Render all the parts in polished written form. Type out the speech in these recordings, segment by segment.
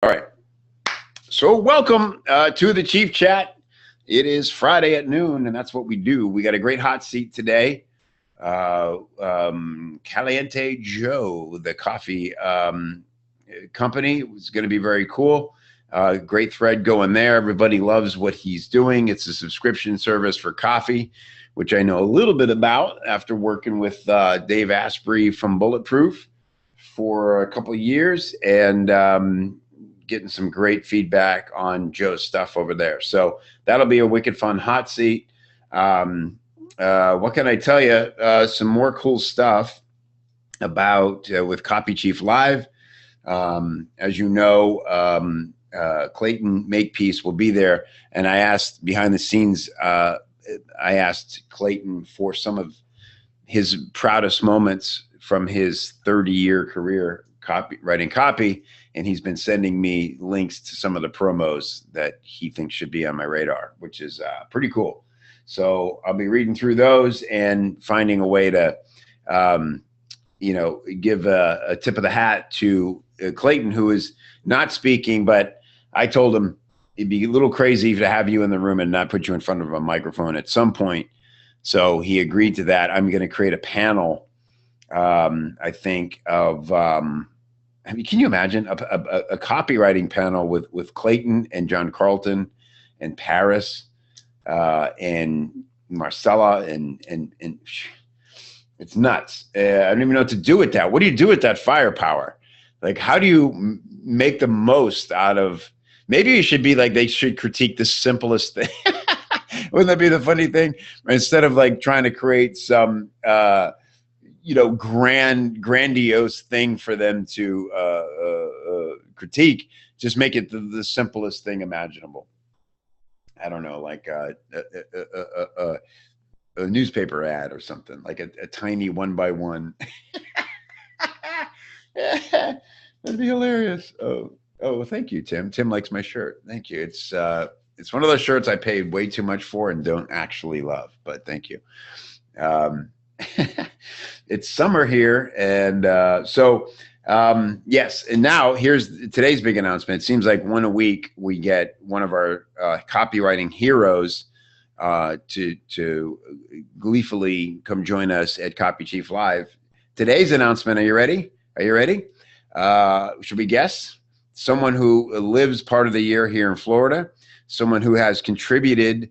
All right. So welcome to the Chief Chat. It is Friday at noon, and that's what we do. We got a great hot seat today. Caliente Joe, the coffee company, is going to be very cool. Great thread going there. Everybody loves what he's doing. It's a subscription service for coffee, which I know a little bit about after working with Dave Asprey from Bulletproof for a couple of years, and getting some great feedback on Joe's stuff over there. So that'll be a wicked fun hot seat. What can I tell you? Some more cool stuff about with Copy Chief Live. As you know, Clayton Makepeace will be there. And I asked behind the scenes, I asked Clayton for some of his proudest moments from his 30-year career writing copy. And he's been sending me links to some of the promos that he thinks should be on my radar, which is pretty cool. So I'll be reading through those and finding a way to, give a tip of the hat to Clayton, who is not speaking, but I told him it'd be a little crazy to have you in the room and not put you in front of a microphone at some point. So he agreed to that. I'm going to create a panel, I think, of can you imagine a copywriting panel with Clayton and John Carlton and Paris and Marcella and it's nuts. I don't even know what to do with that. What do you do with that firepower? Like, how do you make the most out of? Maybe you should be like, they should critique the simplest thing. Wouldn't that be the funny thing? Instead of like trying to create some grandiose thing for them to critique, just make it the simplest thing imaginable. I don't know, like a newspaper ad or something, like a tiny 1x1. That'd be hilarious. Oh, thank you, Tim. Tim likes my shirt. Thank you. It's one of those shirts I paid way too much for and don't actually love, but thank you. It's summer here, and yes. And now here's today's big announcement. It seems like one a week we get one of our copywriting heroes to gleefully come join us at Copy Chief Live. Today's announcement. Are you ready? Should we guess? Someone who lives part of the year here in Florida. Someone who has contributed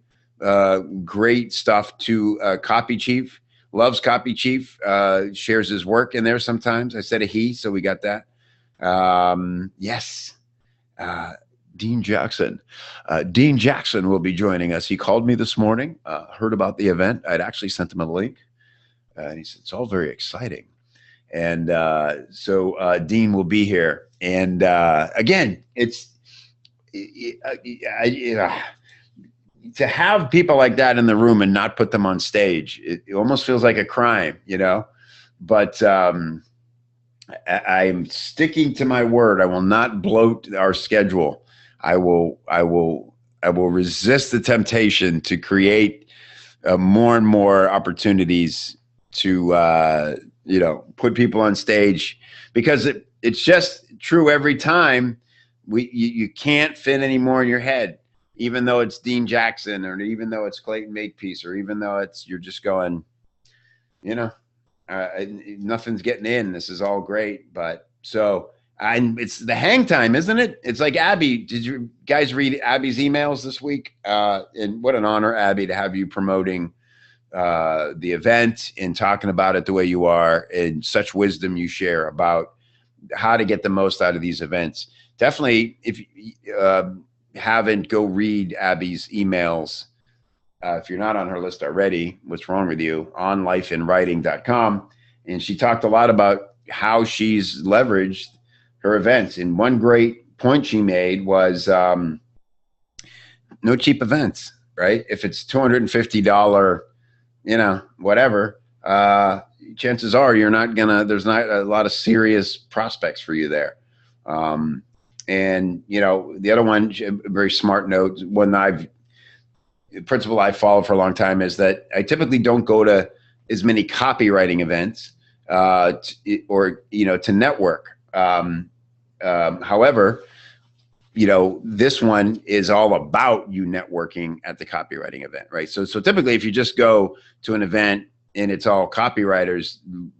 great stuff to Copy Chief. Loves Copy Chief, shares his work in there sometimes. I said a he, so we got that. Yes, Dean Jackson. Dean Jackson will be joining us. He called me this morning, heard about the event. I'd actually sent him a link. And he said, it's all very exciting. And so Dean will be here. And again, to have people like that in the room and not put them on stage, it almost feels like a crime, but I'm sticking to my word. I will not bloat our schedule. I will resist the temptation to create more and more opportunities to, put people on stage, because it's just true every time. You can't fit any more in your head. Even though it's Dean Jackson, or even though it's Clayton Makepeace, or even though you're just going, nothing's getting in. This is all great. But it's the hang time, isn't it? It's like Abby. Did you guys read Abby's emails this week? And what an honor, Abby, to have you promoting the event and talking about it the way you are, and such wisdom you share about how to get the most out of these events. Definitely, if haven't, go read Abby's emails. If you're not on her list already, what's wrong with you? onlifeinwriting.com. And she talked a lot about how she's leveraged her events. And one great point she made was no cheap events, right? If it's $250, whatever, chances are there's not a lot of serious prospects for you there. And, the other one, a very smart note, principle I followed for a long time, is that I typically don't go to as many copywriting events to network. However, this one is all about you networking at the copywriting event, right? So typically if you just go to an event and it's all copywriters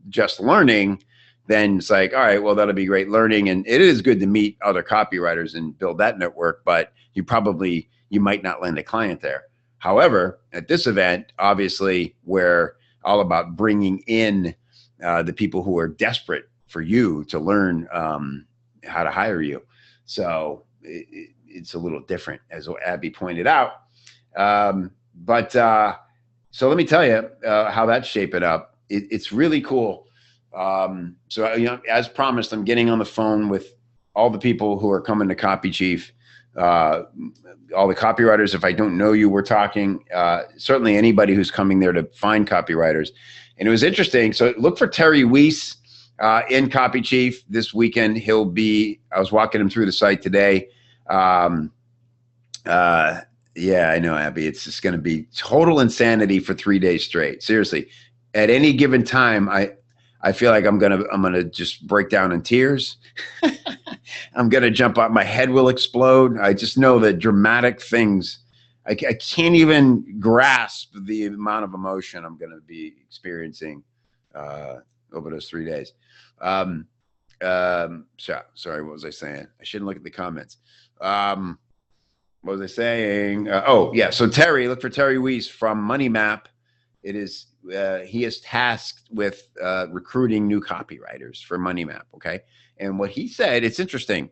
just learning, then it's like, all right, well, that'll be great learning. And it is good to meet other copywriters and build that network, but you might not land a client there. However, at this event, obviously, we're all about bringing in the people who are desperate for you to learn how to hire you. So it's a little different, as Abby pointed out. So let me tell you how that's shaping up. It's really cool. So as promised, I'm getting on the phone with all the people who are coming to Copy Chief, all the copywriters. If I don't know you, we're talking. Certainly anybody who's coming there to find copywriters. And it was interesting. So look for Terry Weiss in Copy Chief this weekend. I was walking him through the site today. Yeah, I know, Abby. It's just going to be total insanity for 3 days straight. Seriously, at any given time, I feel like I'm gonna just break down in tears. I'm gonna jump out. My head will explode. I just know that dramatic things. I can't even grasp the amount of emotion I'm gonna be experiencing over those 3 days. Sorry, what was I saying? I shouldn't look at the comments. What was I saying? So Terry, look for Terry Weiss from Money Map. It is he is tasked with recruiting new copywriters for Money Map. Okay, and what he said, it's interesting.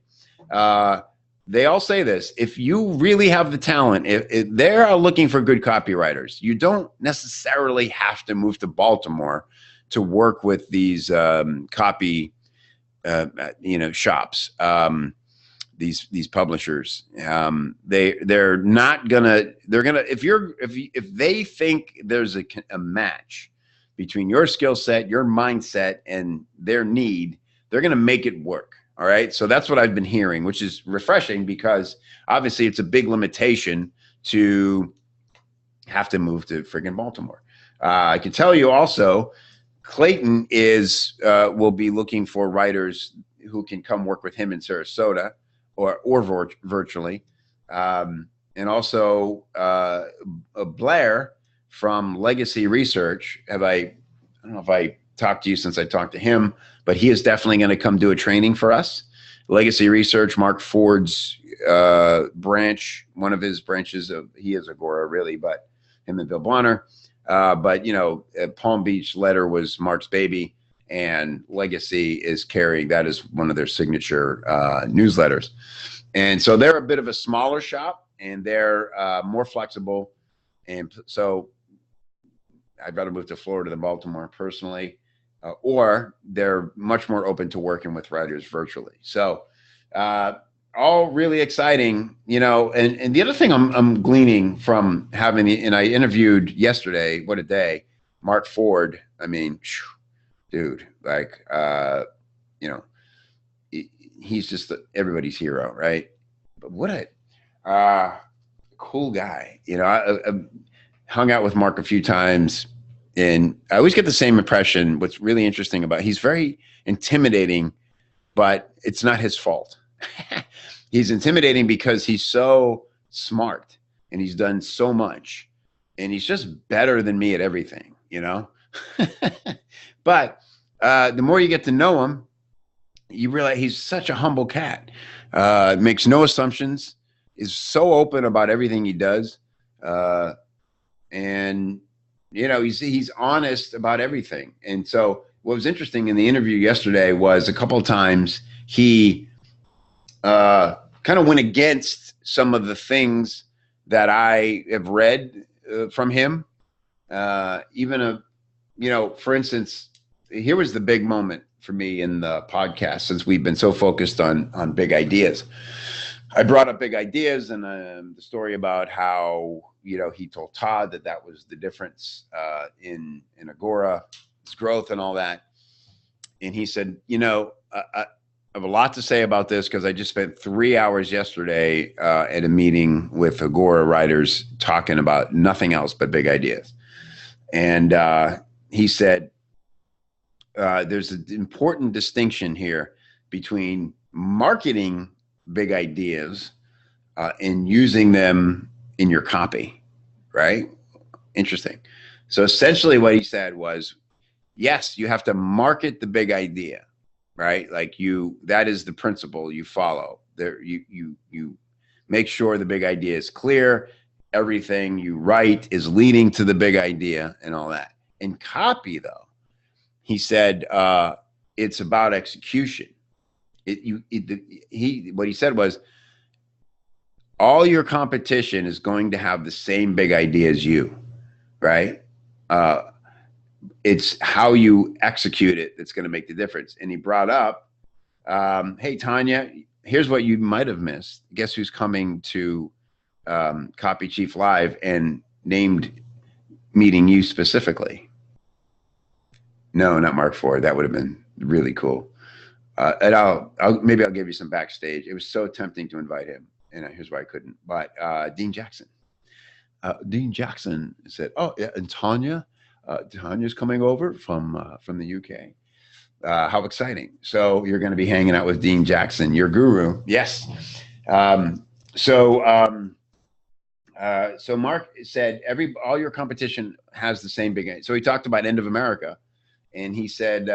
They all say this: if you really have the talent, if they are looking for good copywriters, you don't necessarily have to move to Baltimore to work with these copy shops. These publishers, they're gonna if they think there's a match between your skill set, your mindset, and their need, they're gonna make it work. All right. So that's what I've been hearing, which is refreshing because obviously it's a big limitation to have to move to friggin' Baltimore. I can tell you also, Clayton will be looking for writers who can come work with him in Sarasota. Or virtually, and also Blair from Legacy Research. I don't know if I talked to you since I talked to him, but he is definitely going to come do a training for us. Legacy Research, Mark Ford's branch, one of his branches he is Agora really, but him and Bill Bonner. Palm Beach Letter was Mark's baby. And Legacy is carrying that as one of their signature newsletters. And so they're a bit of a smaller shop and they're more flexible. And so I'd rather move to Florida than Baltimore personally, or they're much more open to working with writers virtually. So all really exciting, and the other thing I'm gleaning from and I interviewed yesterday, what a day, Mark Ford. I mean, dude, he's just everybody's hero, right? But what a cool guy. I hung out with Mark a few times, and I always get the same impression. What's really interesting he's very intimidating, but it's not his fault. He's intimidating because he's so smart, and he's done so much, and he's just better than me at everything, But the more you get to know him, you realize he's such a humble cat. Makes no assumptions, is so open about everything he does, and he's honest about everything. And so, what was interesting in the interview yesterday was a couple of times he kind of went against some of the things that I have read from him. For instance. Here was the big moment for me in the podcast, since we've been so focused on big ideas. I brought up big ideas and the story about how, he told Todd that was the difference in Agora, its growth and all that. And he said, I have a lot to say about this because I just spent 3 hours yesterday at a meeting with Agora writers talking about nothing else but big ideas. And he said, there's an important distinction here between marketing big ideas and using them in your copy, right? Interesting. So essentially what he said was, yes, you have to market the big idea, right? Like that is the principle you follow. There, you make sure the big idea is clear. Everything you write is leading to the big idea and all that. In copy, though, he said it's about execution. What he said was, all your competition is going to have the same big idea as you, right? It's how you execute it that's going to make the difference. And he brought up, hey, Tanya, here's what you might have missed. Guess who's coming to Copy Chief Live and named meeting you specifically? No, not Mark Ford. That would have been really cool. And maybe I'll give you some backstage. It was so tempting to invite him, and here's why I couldn't. But Dean Jackson. Dean Jackson said, "Oh yeah, and Tanya's coming over from the UK. How exciting! So you're going to be hanging out with Dean Jackson, your guru." Yes. So Mark said all your competition has the same big. So he talked about End of America, and he said,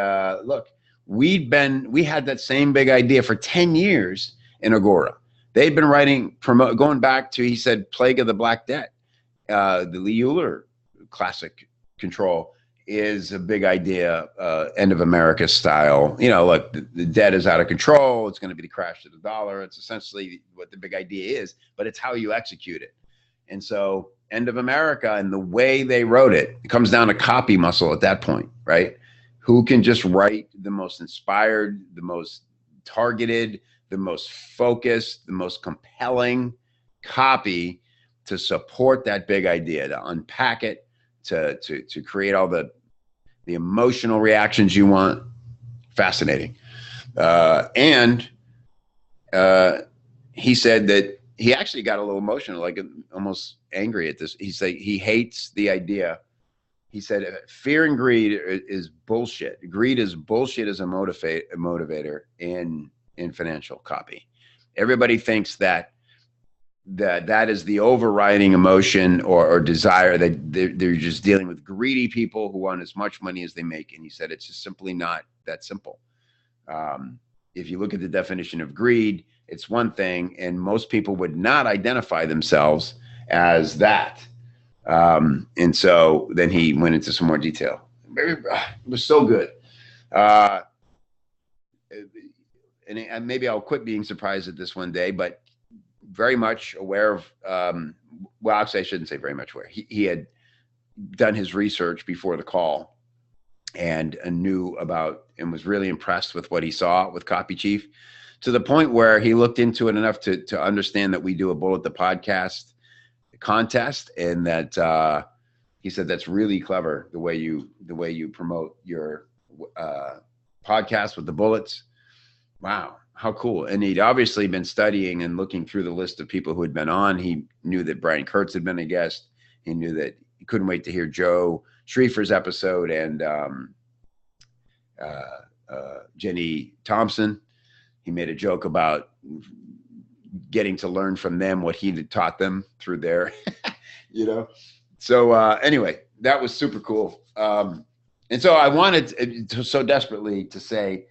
"Look, we had that same big idea for 10 years in Agora. They'd been writing going back to, he said, Plague of the Black Debt, the Lee Euler classic control." Is a big idea, End of America style. Look, the debt is out of control. It's going to be the crash of the dollar. It's essentially what the big idea is, but it's how you execute it. And so End of America and the way they wrote it comes down to copy muscle at that point, right? Who can just write the most inspired, the most targeted, the most focused, the most compelling copy to support that big idea, to unpack it, to create all the emotional reactions you want. Fascinating. And he said that he actually got a little emotional, like almost angry at this. He said he hates the idea. He said fear and greed is bullshit. Greed is bullshit as a motivator in financial copy. Everybody thinks that is the overriding emotion or desire, that they're just dealing with greedy people who want as much money as they make. And he said it's just simply not that simple. If you look at the definition of greed, it's one thing, and most people would not identify themselves as that. And so then he went into some more detail. It was so good. And maybe I'll quit being surprised at this one day, but very much aware of, well, actually I shouldn't say very much aware. He had done his research before the call and knew about and was really impressed with what he saw with Copy Chief, to the point where he looked into it enough to understand that we do a Bullet the Podcast contest, and that he said that's really clever, the way you promote your podcast with the bullets. Wow, how cool. And he'd obviously been studying and looking through the list of people who had been on. He knew that Brian Kurtz had been a guest. He knew that he couldn't wait to hear Joe Schriefer's episode, and Jenny Thompson. He made a joke about getting to learn from them what he had taught them through their, So anyway, that was super cool. And so I wanted so desperately to say,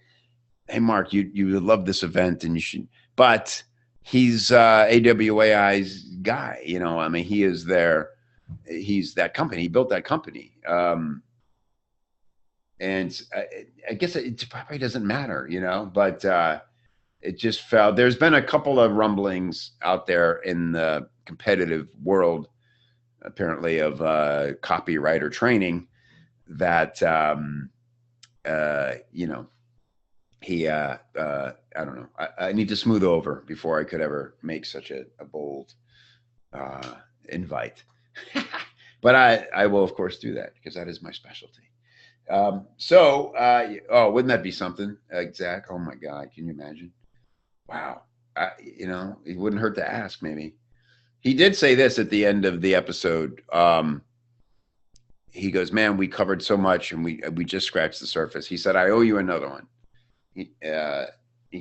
hey, Mark, you love this event and you should, but he's AWAI's guy. I mean, he's that company. He built that company. And I guess it probably doesn't matter, but it just felt, there's been a couple of rumblings out there in the competitive world, apparently, of copywriter training that, he, I don't know, I need to smooth over before I could ever make such a bold invite. But I will, of course, do that because that is my specialty. Wouldn't that be something, Zach? Oh my God, can you imagine? Wow. It wouldn't hurt to ask, maybe. He did say this at the end of the episode. He goes, man, we covered so much and we just scratched the surface. He said, I owe you another one. He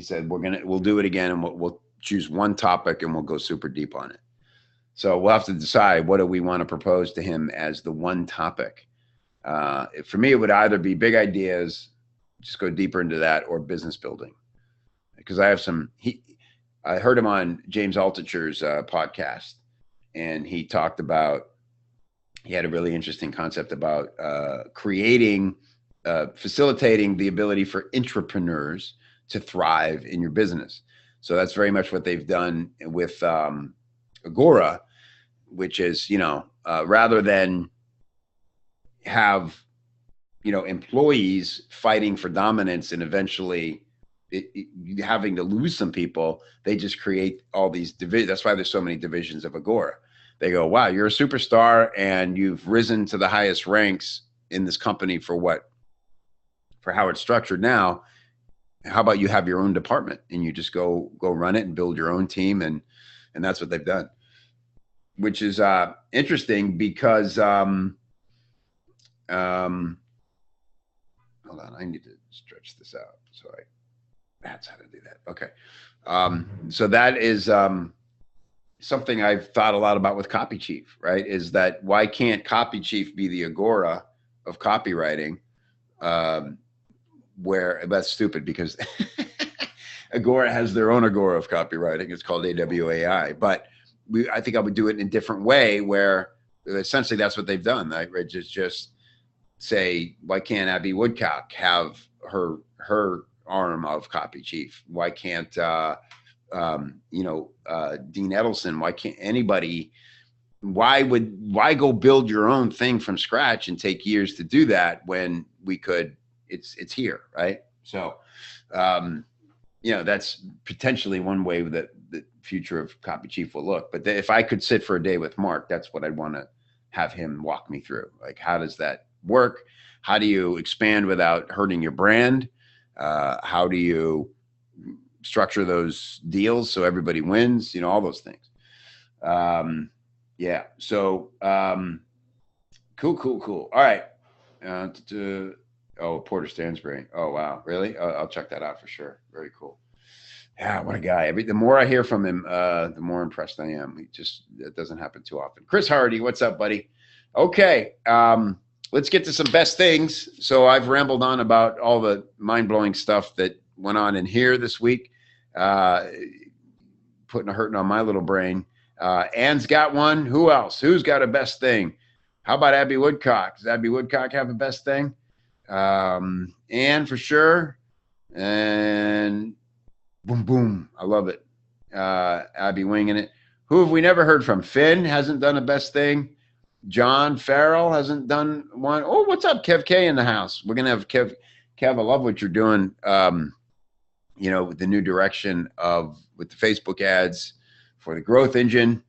said, we'll do it again, and we'll choose one topic and we'll go super deep on it. So we'll have to decide what do we want to propose to him as the one topic. For me, it would either be big ideas, just go deeper into that, or business building. Because I have I heard him on James Altucher's podcast, and he talked about, he had a really interesting concept about facilitating the ability for entrepreneurs to thrive in your business. So that's very much what they've done with Agora, which is, rather than have, employees fighting for dominance and eventually having to lose some people, they just create all these divisions. That's why there's so many divisions of Agora. They go, wow, you're a superstar and you've risen to the highest ranks in this company for how it's structured now. How about you have your own department and you just go run it and build your own team? And that's what they've done, which is interesting because hold on, I need to stretch this out. So that's how to do that. Okay. So that is something I've thought a lot about with Copy Chief, right? Is that why can't Copy Chief be the Agora of copywriting? Where that's stupid because Agora has their own Agora of copywriting. It's called AWAI, but I think I would do it in a different way where essentially that's what they've done. Right? Just say, why can't Abby Woodcock have her arm of Copy Chief? Why can't Dean Edelson? Why can't anybody? Why go build your own thing from scratch and take years to do that when we could? It's here, right? So, that's potentially one way that the future of Copy Chief will look. But if I could sit for a day with Mark, that's what I'd want to have him walk me through. Like, how does that work? How do you expand without hurting your brand? How do you structure those deals so everybody wins? All those things. Yeah. So cool. All right. Porter Stansbury. Oh, wow. Really? I'll check that out for sure. Very cool. Yeah, what a guy. The more I hear from him, the more impressed I am. It doesn't happen too often. Chris Hardy, what's up, buddy? Okay. Let's get to some best things. So I've rambled on about all the mind-blowing stuff that went on in here this week, putting a hurting on my little brain. Ann's got one. Who else? Who's got a best thing? How about Abby Woodcock? Does Abby Woodcock have a best thing? Ann for sure. And boom. I love it. Abby winging it. Who have we never heard from? Finn hasn't done a best thing. John Farrell hasn't done one. Oh, what's up, Kev K in the house? We're gonna have Kev. I love what you're doing. With the new direction with the Facebook ads for the growth engine.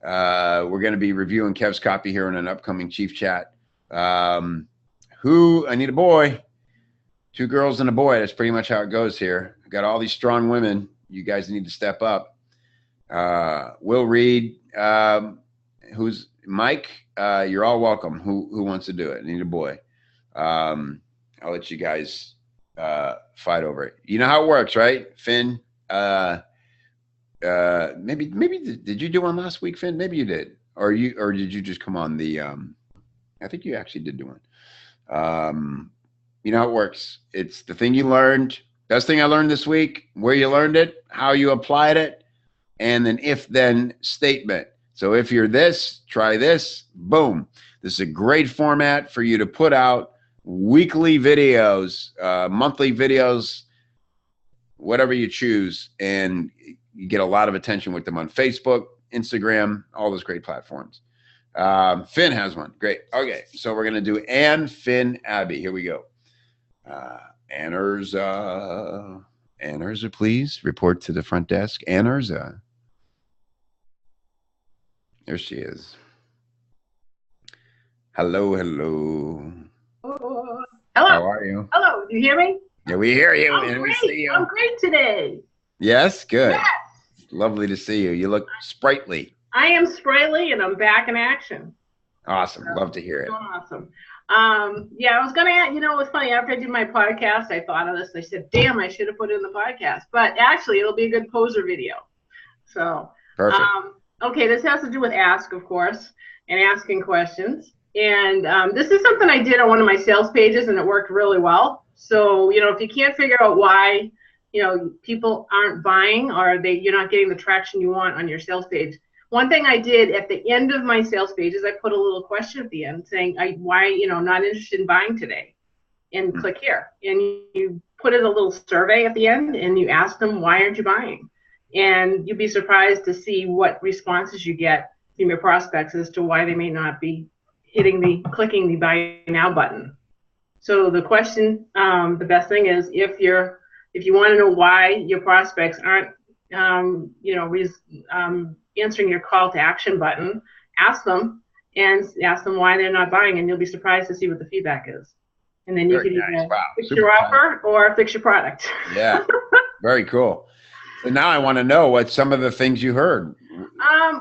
We're going to be reviewing Kev's copy here in an upcoming Chief Chat. I need a boy. 2 girls and a boy. That's pretty much how it goes here. I got all these strong women. You guys need to step up. Will Reed, who's Mike? You're all welcome. Who wants to do it? I need a boy. I'll let you guys fight over it. You know how it works, right? Finn, maybe did you do one last week, Finn? Maybe you did. Or did you just come on the I think you actually did do one. You know how it works. It's the thing you learned. Best thing I learned this week, where you learned it, how you applied it, and then if-then statement. So if you're this, try this, boom. This is a great format for you to put out weekly videos, monthly videos, whatever you choose, and you get a lot of attention with them on Facebook, Instagram, all those great platforms. Finn has one. Great. Okay, so we're going to do Ann, Finn, Abby. Here we go. Ann Urza, please report to the front desk. Ann Urza. There she is. Hello. Hello. How are you? Hello. You hear me? Yeah, we hear you. I'm We great. see you. I'm great today. Yes, good. Yes. Lovely to see you. You look sprightly. I am sprightly and I'm back in action. Awesome. Love to hear it. Awesome. Yeah, I was gonna add, it was funny, after I did my podcast, I thought of this. I said, damn, I should have put it in the podcast. But actually it'll be a good poser video. So, Perfect. okay, this has to do with ask, of course, and asking questions. And this is something I did on one of my sales pages, and it worked really well. So, if you can't figure out why, people aren't buying, or you're not getting the traction you want on your sales page. One thing I did at the end of my sales page is I put a little question at the end saying, why, not interested in buying today? And click here. And you put in a little survey at the end, and you ask them, why aren't you buying? And you'd be surprised to see what responses you get from your prospects as to why they may not be clicking the buy now button. So the question, the best thing is if you want to know why your prospects aren't, answering your call to action button, ask them why they're not buying, and you'll be surprised to see what the feedback is. And then you can either fix your offer or fix your product. Yeah, very cool. So now I want to know what some of the things you heard.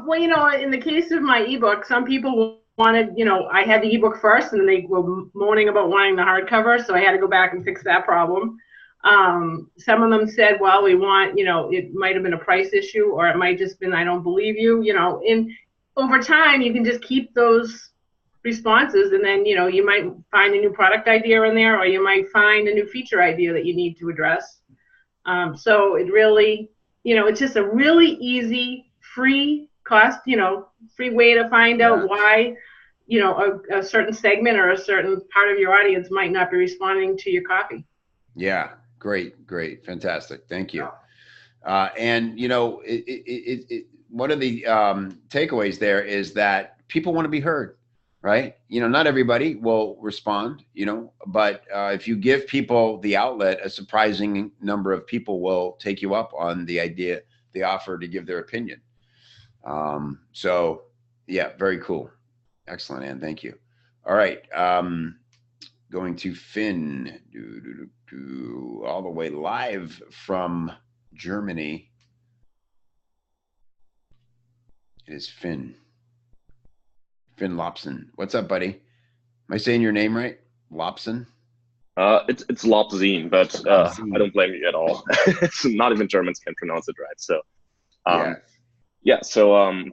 Well, in the case of my ebook, some people wanted, I had the ebook first, and then they were moaning about wanting the hardcover, so I had to go back and fix that problem. Some of them said, well, we want, it might have been a price issue, or it might just been, I don't believe you, and over time, you can just keep those responses, and then, you might find a new product idea in there, or you might find a new feature idea that you need to address. So it really, it's just a really easy, free cost, free way to find out why, a certain segment or a certain part of your audience might not be responding to your copy. Yeah, great, fantastic. Thank you. And one of the takeaways there is that people want to be heard, right? Not everybody will respond, but if you give people the outlet, a surprising number of people will take you up on the offer to give their opinion. So yeah, very cool. Excellent, Ann. Thank you. All right. Going to Finn, all the way live from Germany. It is Finn Lopson. What's up, buddy? Am I saying your name right? Lopson? It's Lopzine, but I don't blame you at all. It's not even Germans can pronounce it right. So, yeah. So,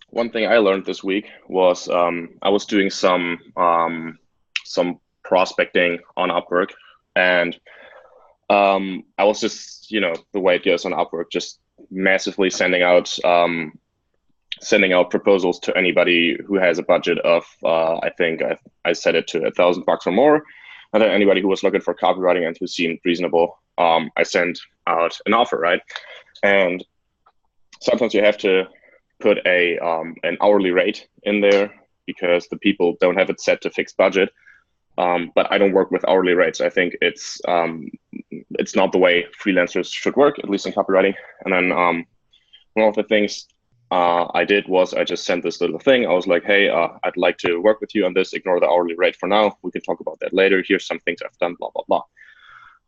one thing I learned this week was I was doing some prospecting on Upwork, and I was just, the way it goes on Upwork, just massively sending out proposals to anybody who has a budget of I think I set it to $1,000 or more, and then anybody who was looking for copywriting and who seemed reasonable, I sent out an offer, right? And sometimes you have to put an hourly rate in there because the people don't have it set to fixed budget. But I don't work with hourly rates. I think it's not the way freelancers should work, at least in copywriting. And then one of the things I did was I just sent this little thing. I was like, hey, I'd like to work with you on this. Ignore the hourly rate for now. We can talk about that later. Here's some things I've done, blah, blah, blah.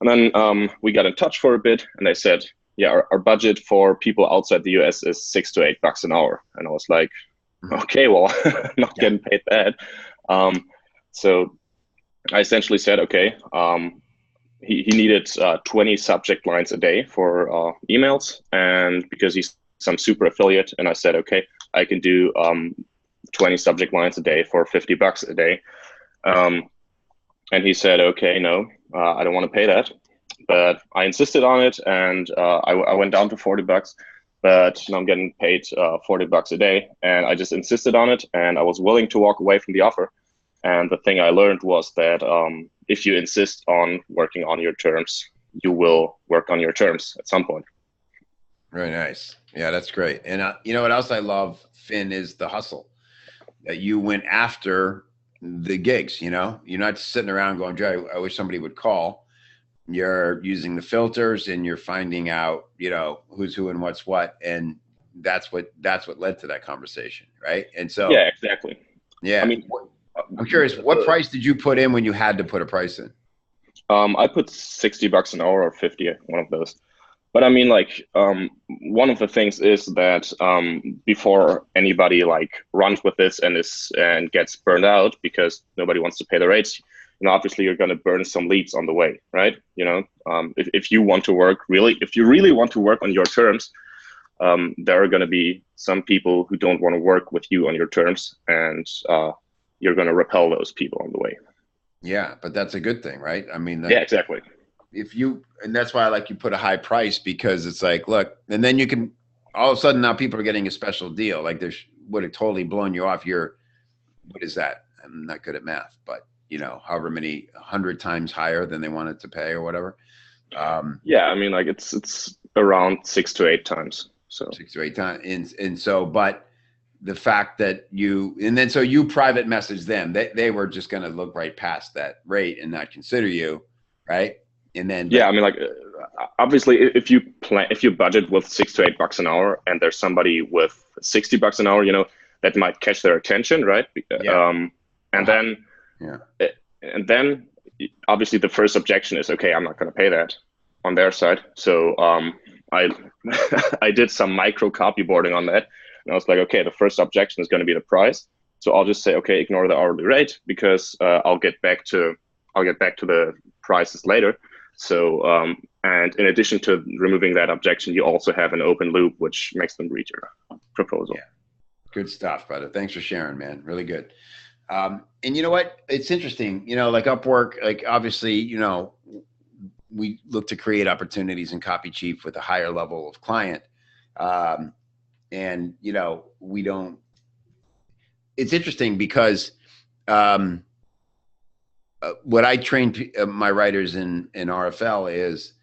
And then we got in touch for a bit, and they said, yeah, our budget for people outside the US is $6 to $8 an hour. And I was like, okay, well, not getting paid that. So I essentially said, okay, he needed 20 subject lines a day for emails, and because he's some super affiliate, and I said, okay, I can do 20 subject lines a day for $50 a day. And he said, okay, no, I don't want to pay that. But I insisted on it, and I went down to $40, but now I'm getting paid $40 a day, and I just insisted on it, and I was willing to walk away from the offer. And the thing I learned was that if you insist on working on your terms, you will work on your terms at some point. Very nice. Yeah, that's great. And you know what else I love, Finn, is the hustle. That you went after the gigs, You're not sitting around going, Joe, I wish somebody would call. You're using the filters, and you're finding out, who's who and what's what. And that's what led to that conversation, right? And so yeah, exactly. Yeah. I mean, I'm curious, what price did you put in when you had to put a price in? I put $60 an hour or 50, one of those. But I mean, one of the things is that before anybody runs with this and gets burned out because nobody wants to pay the rates, obviously you're going to burn some leads on the way, right? If you want to work if you really want to work on your terms, there are going to be some people who don't want to work with you on your terms, and you're going to repel those people on the way. Yeah, but that's a good thing, right? I mean, yeah, exactly. And that's why I like you put a high price, because it's like, look, and then you can, all of a sudden now people are getting a special deal. Like would have totally blown you off what is that? I'm not good at math, but however many 100 times higher than they wanted to pay or whatever. Yeah, I mean, like it's around 6 to 8 times. So 6 to 8 times. And so, but the fact that you private message them, they were just going to look right past that rate and not consider you, right? And then yeah, I mean, like obviously if you budget with $6 to $8 an hour and there's somebody with $60 an hour, that might catch their attention, right? Yeah. And then obviously the first objection is, okay, I'm not going to pay that on their side. So I did some micro copyboarding on that, and I was like, okay, the first objection is going to be the price. So I'll just say, okay, ignore the hourly rate, because I'll get back to the prices later. So and in addition to removing that objection, you also have an open loop, which makes them read your proposal. Yeah. Good stuff, brother. Thanks for sharing, man. Really good. And you know what? It's interesting, like Upwork, like obviously, we look to create opportunities in Copy Chief with a higher level of client. And, we don't, it's interesting because what I train my writers in RFL is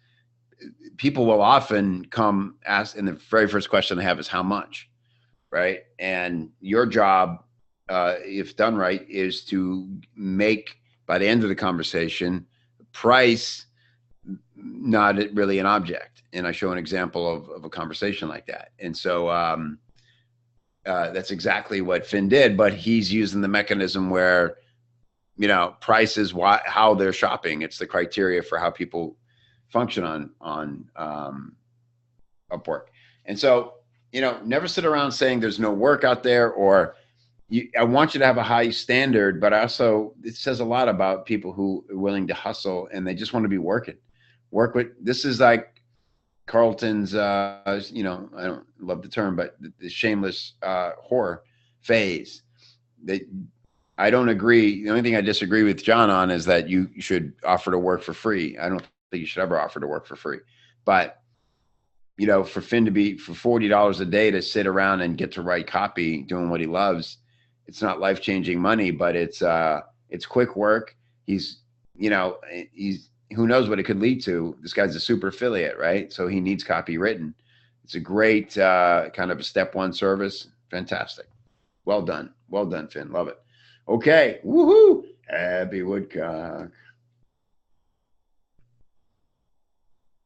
people will often come ask, and the very first question I have is how much, right? And your job, if done right, is to make, by the end of the conversation, price not really an object. And I show an example of a conversation like that. And so that's exactly what Finn did, but he's using the mechanism where, price is how they're shopping. It's the criteria for how people function on Upwork. And so, never sit around saying there's no work out there, or I want you to have a high standard, but also it says a lot about people who are willing to hustle and they just want to be working. This is like Carlton's, I don't love the term, but the shameless whore phase. That I don't agree. The only thing I disagree with John on is that you should offer to work for free. I don't think you should ever offer to work for free. But, for Finn to be for $40 a day to sit around and get to write copy doing what he loves, it's not life-changing money, but it's quick work. He's who knows what it could lead to. This guy's a super affiliate, right? So he needs copy written. It's a great kind of a step one service. Fantastic. Well done, Finn. Love it. Okay. Woohoo. Abby Woodcock.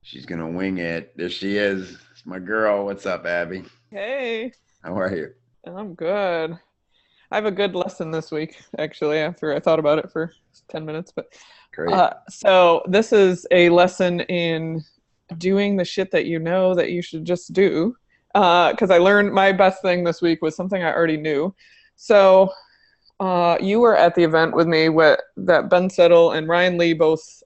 She's going to wing it. There she is. It's my girl. What's up, Abby? Hey. How are you? I'm good. I have a good lesson this week, actually, after I thought about it for 10 minutes. But great. So this is a lesson in doing the shit that that you should just do. Because I learned my best thing this week was something I already knew. So you were at the event with me that Ben Settle and Ryan Lee both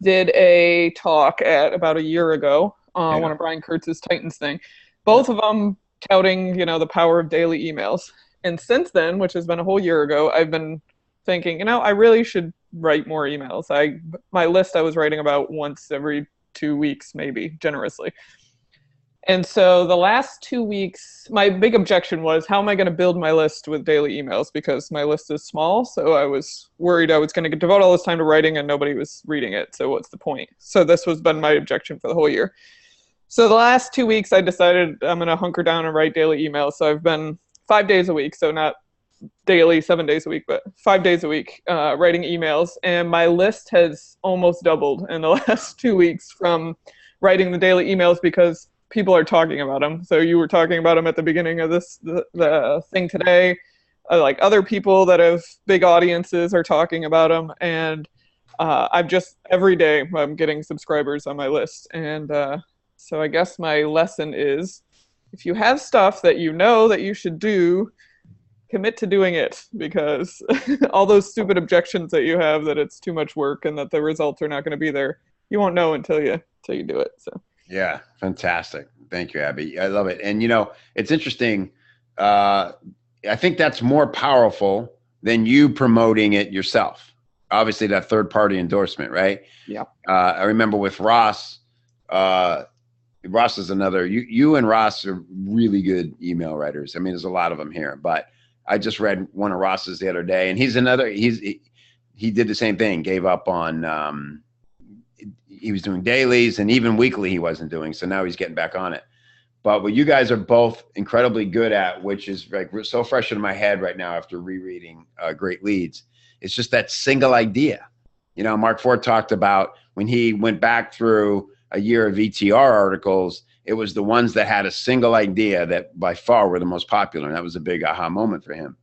did a talk at about a year ago, one of Brian Kurtz's Titans thing. Both of them touting, the power of daily emails. And since then, which has been a whole year ago, I've been thinking, I really should write more emails. My list I was writing about once every 2 weeks, maybe, generously. And so the last 2 weeks, my big objection was, how am I going to build my list with daily emails? Because my list is small, so I was worried I was going to devote all this time to writing and nobody was reading it, so what's the point? So this has been my objection for the whole year. So the last 2 weeks, I decided I'm going to hunker down and write daily emails. So I've been 5 days a week, so not daily 7 days a week, but 5 days a week writing emails. And my list has almost doubled in the last 2 weeks from writing the daily emails because people are talking about them. So you were talking about them at the beginning of the thing today. Like other people that have big audiences are talking about them. And every day I'm getting subscribers on my list. And so I guess my lesson is, if you have stuff that that you should do, commit to doing it, because all those stupid objections that you have that it's too much work and that the results are not going to be there, you won't know until you do it. So Yeah, fantastic. Thank you, Abby. I love it. And it's interesting. I think that's more powerful than you promoting it yourself. Obviously, that third party endorsement, right? Yeah. I remember with Ross. Ross is another. You and Ross are really good email writers. I mean, there's a lot of them here, but I just read one of Ross's the other day, and he's another. He did the same thing. Gave up on. He was doing dailies, and even weekly he wasn't doing. So now he's getting back on it. But what you guys are both incredibly good at, which is like so fresh in my head right now after rereading Great Leads, it's just that single idea. Mark Ford talked about when he went back through a year of ETR articles, it was the ones that had a single idea that by far were the most popular. And that was a big aha moment for him.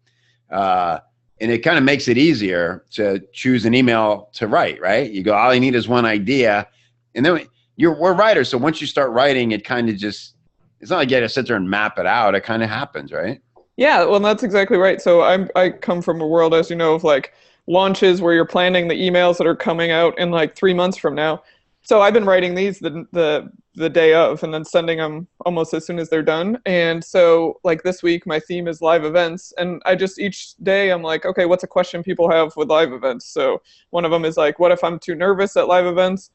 And it kind of makes it easier to choose an email to write, right? You go, all I need is one idea. And then we're writers. So once you start writing, it kind of just, it's not like you got to sit there and map it out. It kind of happens, right? Yeah, well, that's exactly right. So I come from a world, as you know, of like launches where you're planning the emails that are coming out in like 3 months from now. So I've been writing these the day of and then sending them almost as soon as they're done. And so like this week, my theme is live events. And I just each day I'm like, okay, what's a question people have with live events? So one of them is like, what if I'm too nervous at live events?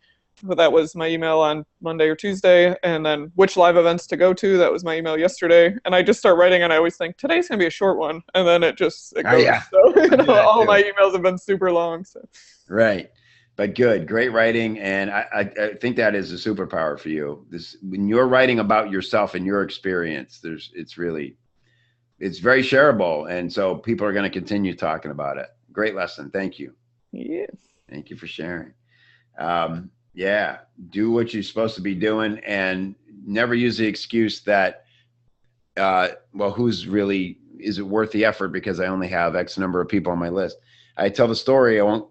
So that was my email on Monday or Tuesday. And then which live events to go to? That was my email yesterday. And I just start writing and I always think today's going to be a short one. And then it goes. Yeah. So all my emails have been super long. So. Right. But good, great writing. And I think that is a superpower for you. When you're writing about yourself and your experience, it's very shareable. And so people are going to continue talking about it. Great lesson. Thank you. Yes. Thank you for sharing. Yeah, do what you're supposed to be doing and never use the excuse that, is it worth the effort because I only have X number of people on my list. I tell the story, I won't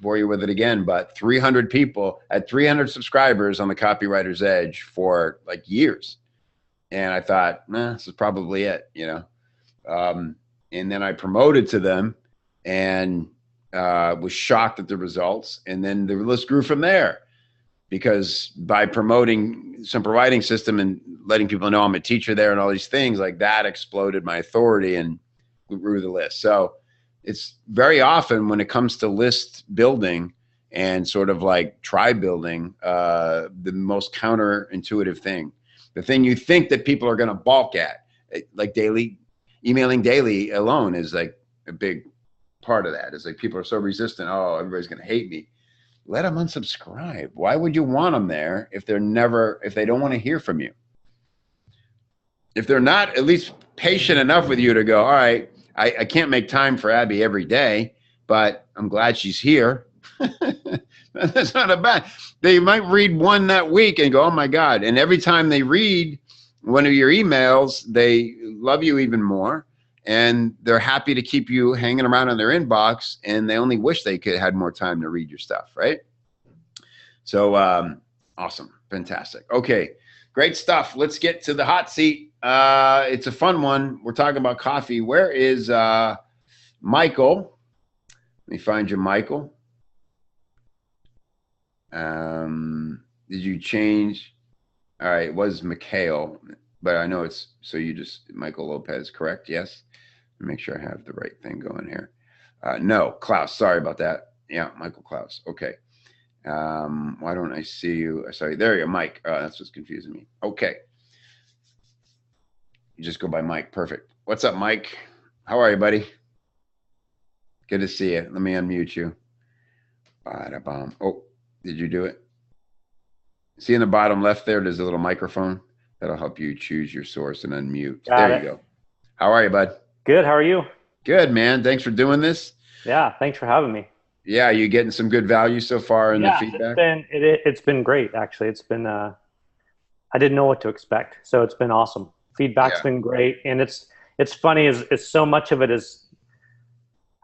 bore you with it again, but 300 people at 300 subscribers on the Copywriter's Edge for like years. And I thought, this is probably it, and then I promoted to them and was shocked at the results. And then the list grew from there because by promoting some providing system and letting people know I'm a teacher there and all these things like that exploded my authority and grew the list. So it's very often when it comes to list building and sort of like tribe building, the most counterintuitive thing, the thing you think that people are going to balk at, like emailing daily alone is like a big part of that. It's like people are so resistant. Oh, everybody's going to hate me. Let them unsubscribe. Why would you want them there if they don't want to hear from you? If they're not at least patient enough with you to go, all right, I can't make time for Abby every day, but I'm glad she's here. That's not a bad. They might read one that week and go, oh my God. And every time they read one of your emails, they love you even more. And they're happy to keep you hanging around in their inbox, and they only wish they could had more time to read your stuff, right? So awesome, fantastic. Okay, great stuff. Let's get to the hot seat. It's a fun one. We're talking about coffee. Where is Michael? Let me find you, Michael. Did you change? All right, it was Mikhail, but I know it's, so you just, Michael Lopez, correct? Yes. Make sure I have the right thing going here. No, Klaus, sorry about that. Yeah, Michael Klaus. Okay. Why don't I see you? Sorry, there you go, Mike. That's what's confusing me. Okay. You just go by Mike. Perfect. What's up, Mike? How are you, buddy? Good to see you. Let me unmute you. Ba-da-bum. Oh, did you do it? See in the bottom left there, there's a little microphone. That'll help you choose your source and unmute. There you go. How are you, bud? Good. How are you? Good, man. Thanks for doing this. Yeah. Thanks for having me. Yeah. You getting some good value so far in the feedback? It's been great, actually. It's been, I didn't know what to expect. So it's been awesome. Feedback's been great. And it's funny is so much of it is,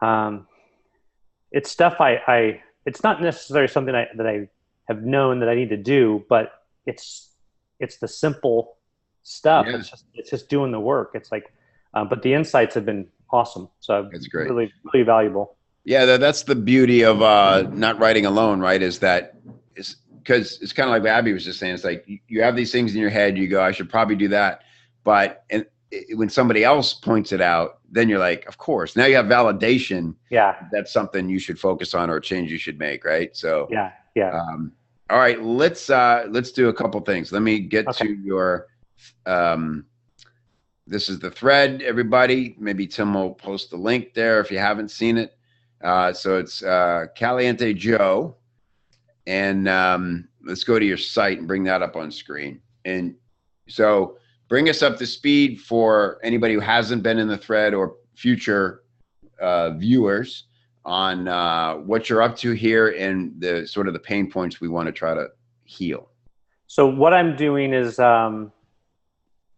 it's stuff it's not necessarily something that I have known that I need to do, but it's the simple stuff. Yeah. It's just doing the work. It's like, but the insights have been awesome. So it's great. Really, really valuable. Yeah. That's the beauty of not writing alone, right? Is that because it's kind of like what Abby was just saying. It's like you have these things in your head. You go, I should probably do that. But when somebody else points it out, then you're like, of course. Now you have validation. Yeah. That's something you should focus on or a change you should make, right? So Yeah. All right, let's do a couple things. Let me get to your this is the thread, everybody. Maybe Tim will post the link there if you haven't seen it. So it's Caliente Joe. And let's go to your site and bring that up on screen. And so bring us up to speed for anybody who hasn't been in the thread or future viewers on what you're up to here and the sort of the pain points we want to try to heal. So what I'm doing is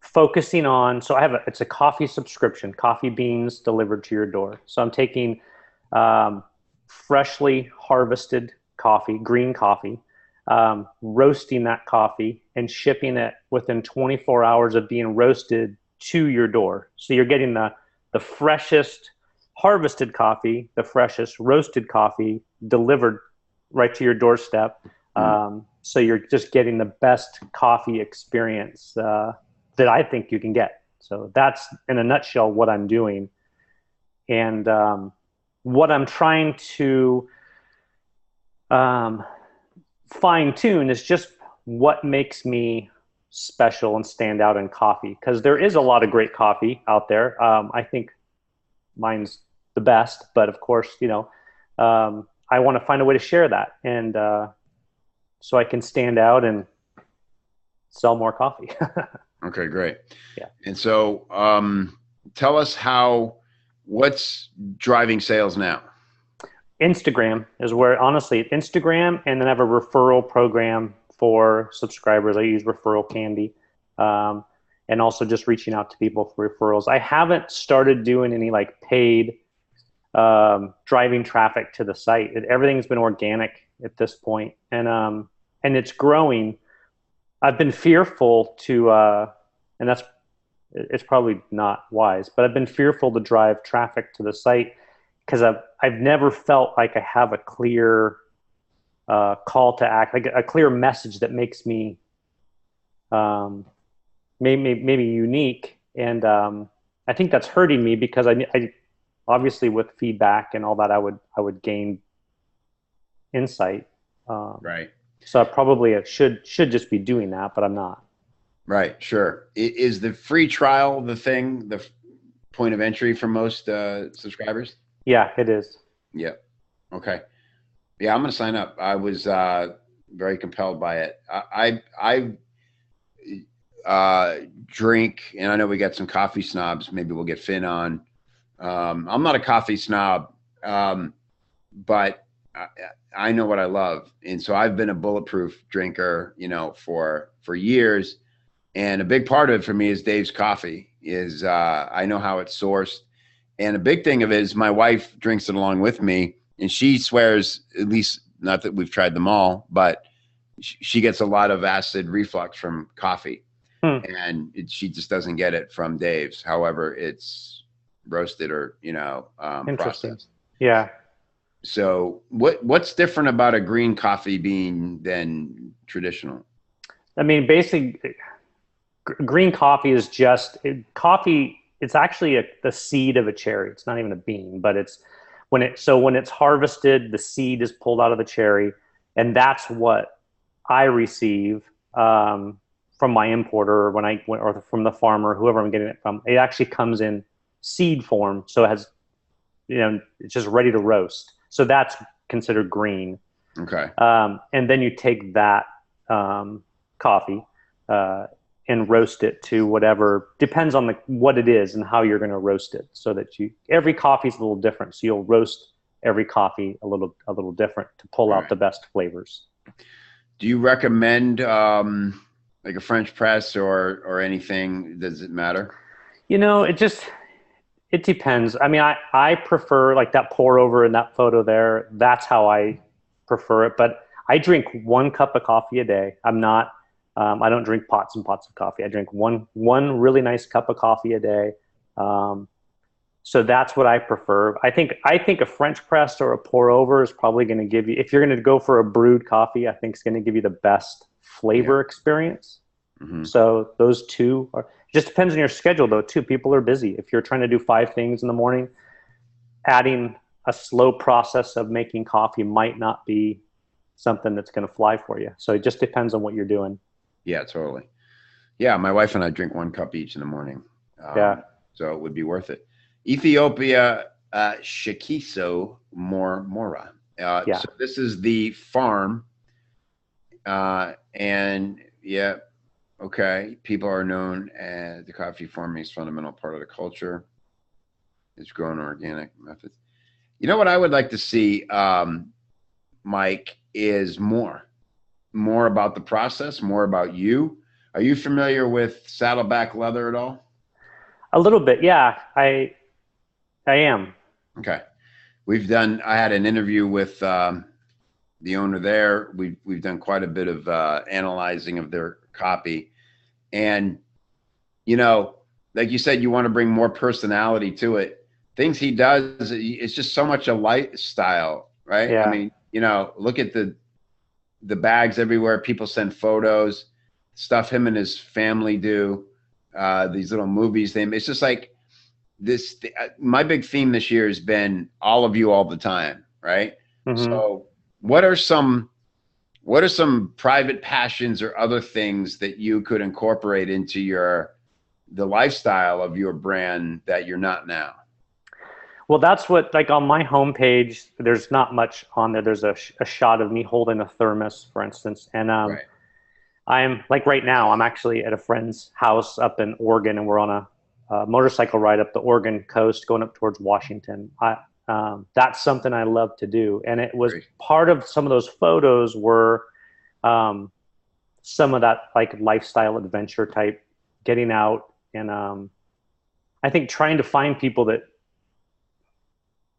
focusing on, so it's a coffee subscription, coffee beans delivered to your door. So I'm taking freshly harvested coffee, green coffee, roasting that coffee and shipping it within 24 hours of being roasted to your door. So you're getting the freshest harvested coffee, the freshest roasted coffee delivered right to your doorstep. So you're just getting the best coffee experience that I think you can get. So that's in a nutshell what I'm doing. And what I'm trying to fine tune is just what makes me special and stand out in coffee. Because there is a lot of great coffee out there. I think mine's the best, but of course, I want to find a way to share that. And so I can stand out and sell more coffee. Okay, great. Yeah. And so tell us what's driving sales now? Instagram is where, honestly, Instagram, and then I have a referral program for subscribers. I use Referral Candy, and also just reaching out to people for referrals. I haven't started doing any like paid driving traffic to the site. Everything's been organic at this point, and it's growing. I've been fearful to, and it's probably not wise, but I've been fearful to drive traffic to the site because I've never felt like I have a clear call to act, like a clear message that makes me maybe unique. And I think that's hurting me because I obviously with feedback and all that, I would gain insight. Right. So I probably should just be doing that, but I'm not. Right. Sure. Is the free trial the point of entry for most subscribers? Yeah, it is. Yeah. Okay. Yeah, I'm going to sign up. I was very compelled by it. I drink, and I know we got some coffee snobs. Maybe we'll get Finn on. I'm not a coffee snob, but I know what I love. And so I've been a bulletproof drinker, for years. And a big part of it for me is Dave's coffee is I know how it's sourced. And a big thing of it is my wife drinks it along with me, and she swears, at least not that we've tried them all, but she gets a lot of acid reflux from coffee. And she just doesn't get it from Dave's. However, it's roasted or, processed. Yeah. So what's different about a green coffee bean than traditional? I mean, basically, green coffee is coffee. It's actually the seed of a cherry. It's not even a bean, but it's when it's harvested, the seed is pulled out of the cherry, and that's what I receive from my importer or from the farmer, whoever I'm getting it from. It actually comes in seed form, so it has, it's just ready to roast. So that's considered green. Okay. And then you take that coffee and roast it to whatever, depends on what it is and how you're going to roast it, so that every coffee is a little different. So you'll roast every coffee a little different to pull out the best flavors. Do you recommend like a French press or anything? Does it matter? It depends. I mean, I prefer like that pour over in that photo there. That's how I prefer it. But I drink 1 cup of coffee a day. I don't drink pots and pots of coffee. I drink one really nice cup of coffee a day. So that's what I prefer. I think a French press or a pour over is probably going to give you, if you're going to go for a brewed coffee, I think it's going to give you the best flavor experience. Mm-hmm. So those two are, just depends on your schedule though too. People are busy. If you're trying to do 5 things in the morning, adding a slow process of making coffee might not be something that's going to fly for you. So it just depends on what you're doing. Yeah, totally. Yeah, my wife and I drink 1 cup each in the morning. So it would be worth it. Ethiopia Shikiso Mora. So this is the farm. And yeah, okay. People are known as the coffee farming is fundamental part of the culture. It's grown organic methods. You know what I would like to see, Mike, is more about the process, more about you. Are you familiar with saddleback leather at all? A little bit, yeah. I am. Okay. I had an interview with the owner there. We've done quite a bit of analyzing of their copy. And, you know, like you said, you want to bring more personality to it. Things he does, it's just so much a lifestyle, right? Yeah. I mean, you know, look at the bags everywhere. People send photos, stuff him and his family do, these little movies. It's just like this. My big theme this year has been all of you all the time, right? Mm-hmm. So what are some private passions or other things that you could incorporate into the lifestyle of your brand that you're not now? Well, that's what, like on my homepage, there's not much on there. There's a shot of me holding a thermos, for instance. And Right. I'm like right now, I'm actually at a friend's house up in Oregon, and we're on a motorcycle ride up the Oregon coast going up towards Washington. That's something I love to do. And it was part of some of those photos were some of that like lifestyle adventure type, getting out. And I think trying to find people that,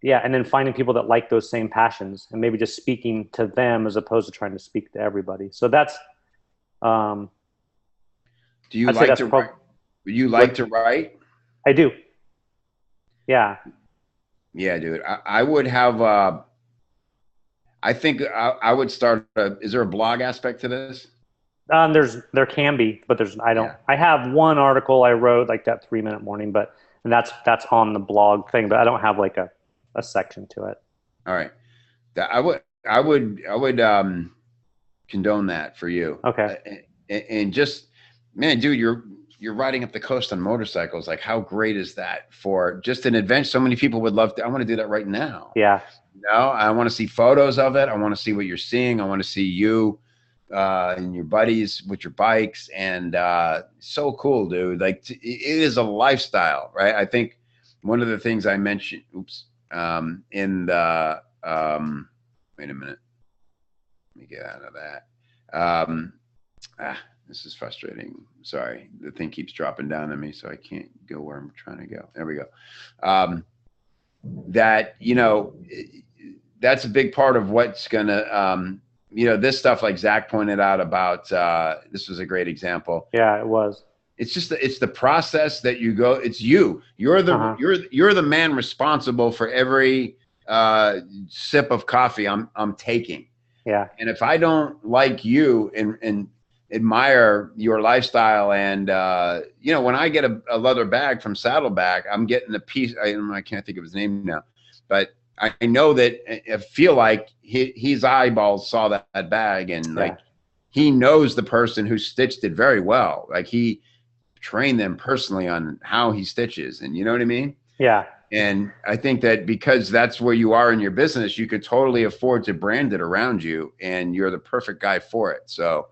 and then finding people that like those same passions and maybe just speaking to them as opposed to trying to speak to everybody. So that's, do you like to write? Would you like to write? I do. Yeah. Yeah, dude. I would have, I think I would start, is there a blog aspect to this? There can be, but I have one article I wrote, like that 3-minute morning, and that's on the blog thing, but I don't have like a section to it. All right. I would condone that for you. Okay. And just, man, dude, you're riding up the coast on motorcycles. Like, how great is that for just an adventure? So many people would love to. I want to do that right now. Yeah. I want to see photos of it. I want to see what you're seeing. I want to see you and your buddies with your bikes. And so cool, dude. Like, it is a lifestyle, right? I think one of the things I mentioned, in the, wait a minute. Let me get out of that. This is frustrating. Sorry. The thing keeps dropping down on me, so I can't go where I'm trying to go. There we go. That, you know, that's a big part of what's going to, you know, this stuff like Zach pointed out about, this was a great example. Yeah, it was. It's just it's the process that you go. It's you. You're the you're the man responsible for every sip of coffee I'm taking. Yeah. And if I don't like you and admire your lifestyle, and you know, when I get a leather bag from Saddleback, I'm getting a piece. I can't think of his name now, but I know that I feel like his eyeballs saw that bag, and like he knows the person who stitched it very well. Like he trained them personally on how he stitches, and you know what I mean? Yeah. And I think that because that's where you are in your business, you could totally afford to brand it around you, and you're the perfect guy for it. So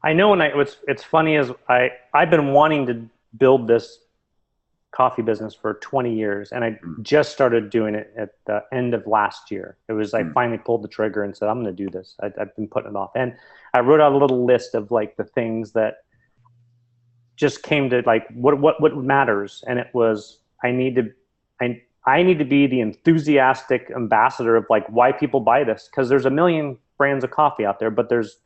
I know it's funny is I've been wanting to build this coffee business for 20 years, and I just started doing it at the end of last year. It was I finally pulled the trigger and said, I'm going to do this. I've been putting it off. And I wrote out a little list of like the things that just came to like what matters. And it was I need to be the enthusiastic ambassador of like why people buy this, because there's a million brands of coffee out there, but there's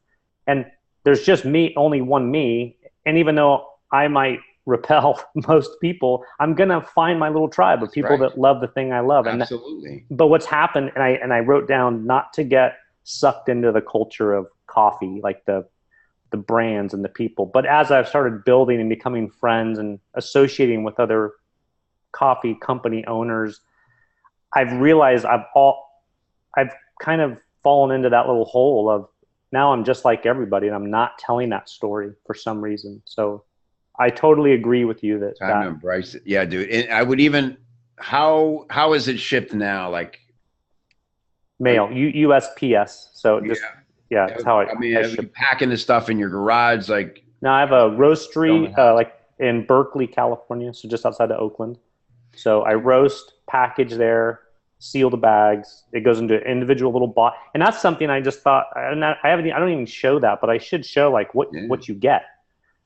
just me, only one me. And even though I might repel most people, I'm gonna find my little tribe of people that love the thing I love. Absolutely. But what's happened, and I wrote down not to get sucked into the culture of coffee, like the brands and the people. But as I've started building and becoming friends and associating with other coffee company owners, I've realized I've kind of fallen into that little hole of now I'm just like everybody, and I'm not telling that story for some reason. So I totally agree with you that time to embrace it. Yeah, dude. And I would even how is it shipped now? Like mail, USPS. So just that's how I mean, are you packing the stuff in your garage? Like now, I have a roastery like in Berkeley, California, so just outside of Oakland. So I roast, package there, seal the bags. It goes into an individual little box, and that's something I just thought. And I don't even show that, but I should show like what you get.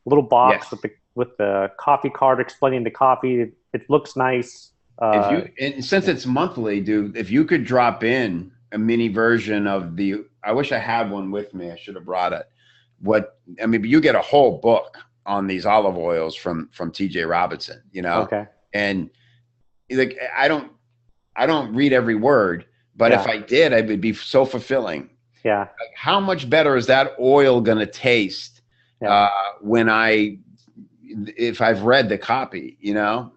A little box with the coffee card explaining the coffee. It looks nice. And since it's monthly, dude, if you could drop in a mini version of I wish I had one with me. I should have brought it. You get a whole book on these olive oils from TJ Robinson, you know? Okay. And like, I don't read every word, but if I did, it would be so fulfilling. Yeah. Like, how much better is that oil going to taste if I've read the copy, you know?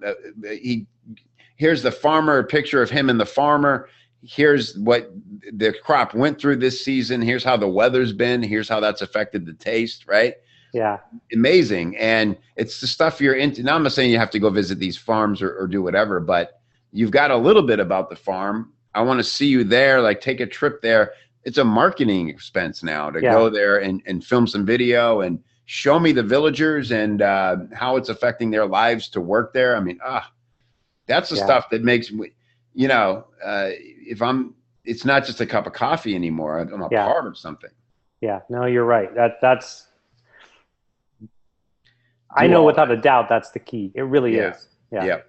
Here's the farmer, a picture of him and the farmer. Here's what the crop went through this season. Here's how the weather's been. Here's how that's affected the taste, right? Yeah. Amazing. And it's the stuff you're into. Now, I'm not saying you have to go visit these farms or do whatever, but you've got a little bit about the farm. I want to see you there, like take a trip there. It's a marketing expense now to go there and film some video and show me the villagers and how it's affecting their lives to work there. I mean, that's the stuff that makes me, you know, it's not just a cup of coffee anymore. I'm a part of something. Yeah, no, you're right. That's, I know without a doubt, that's the key. It really is. Yeah.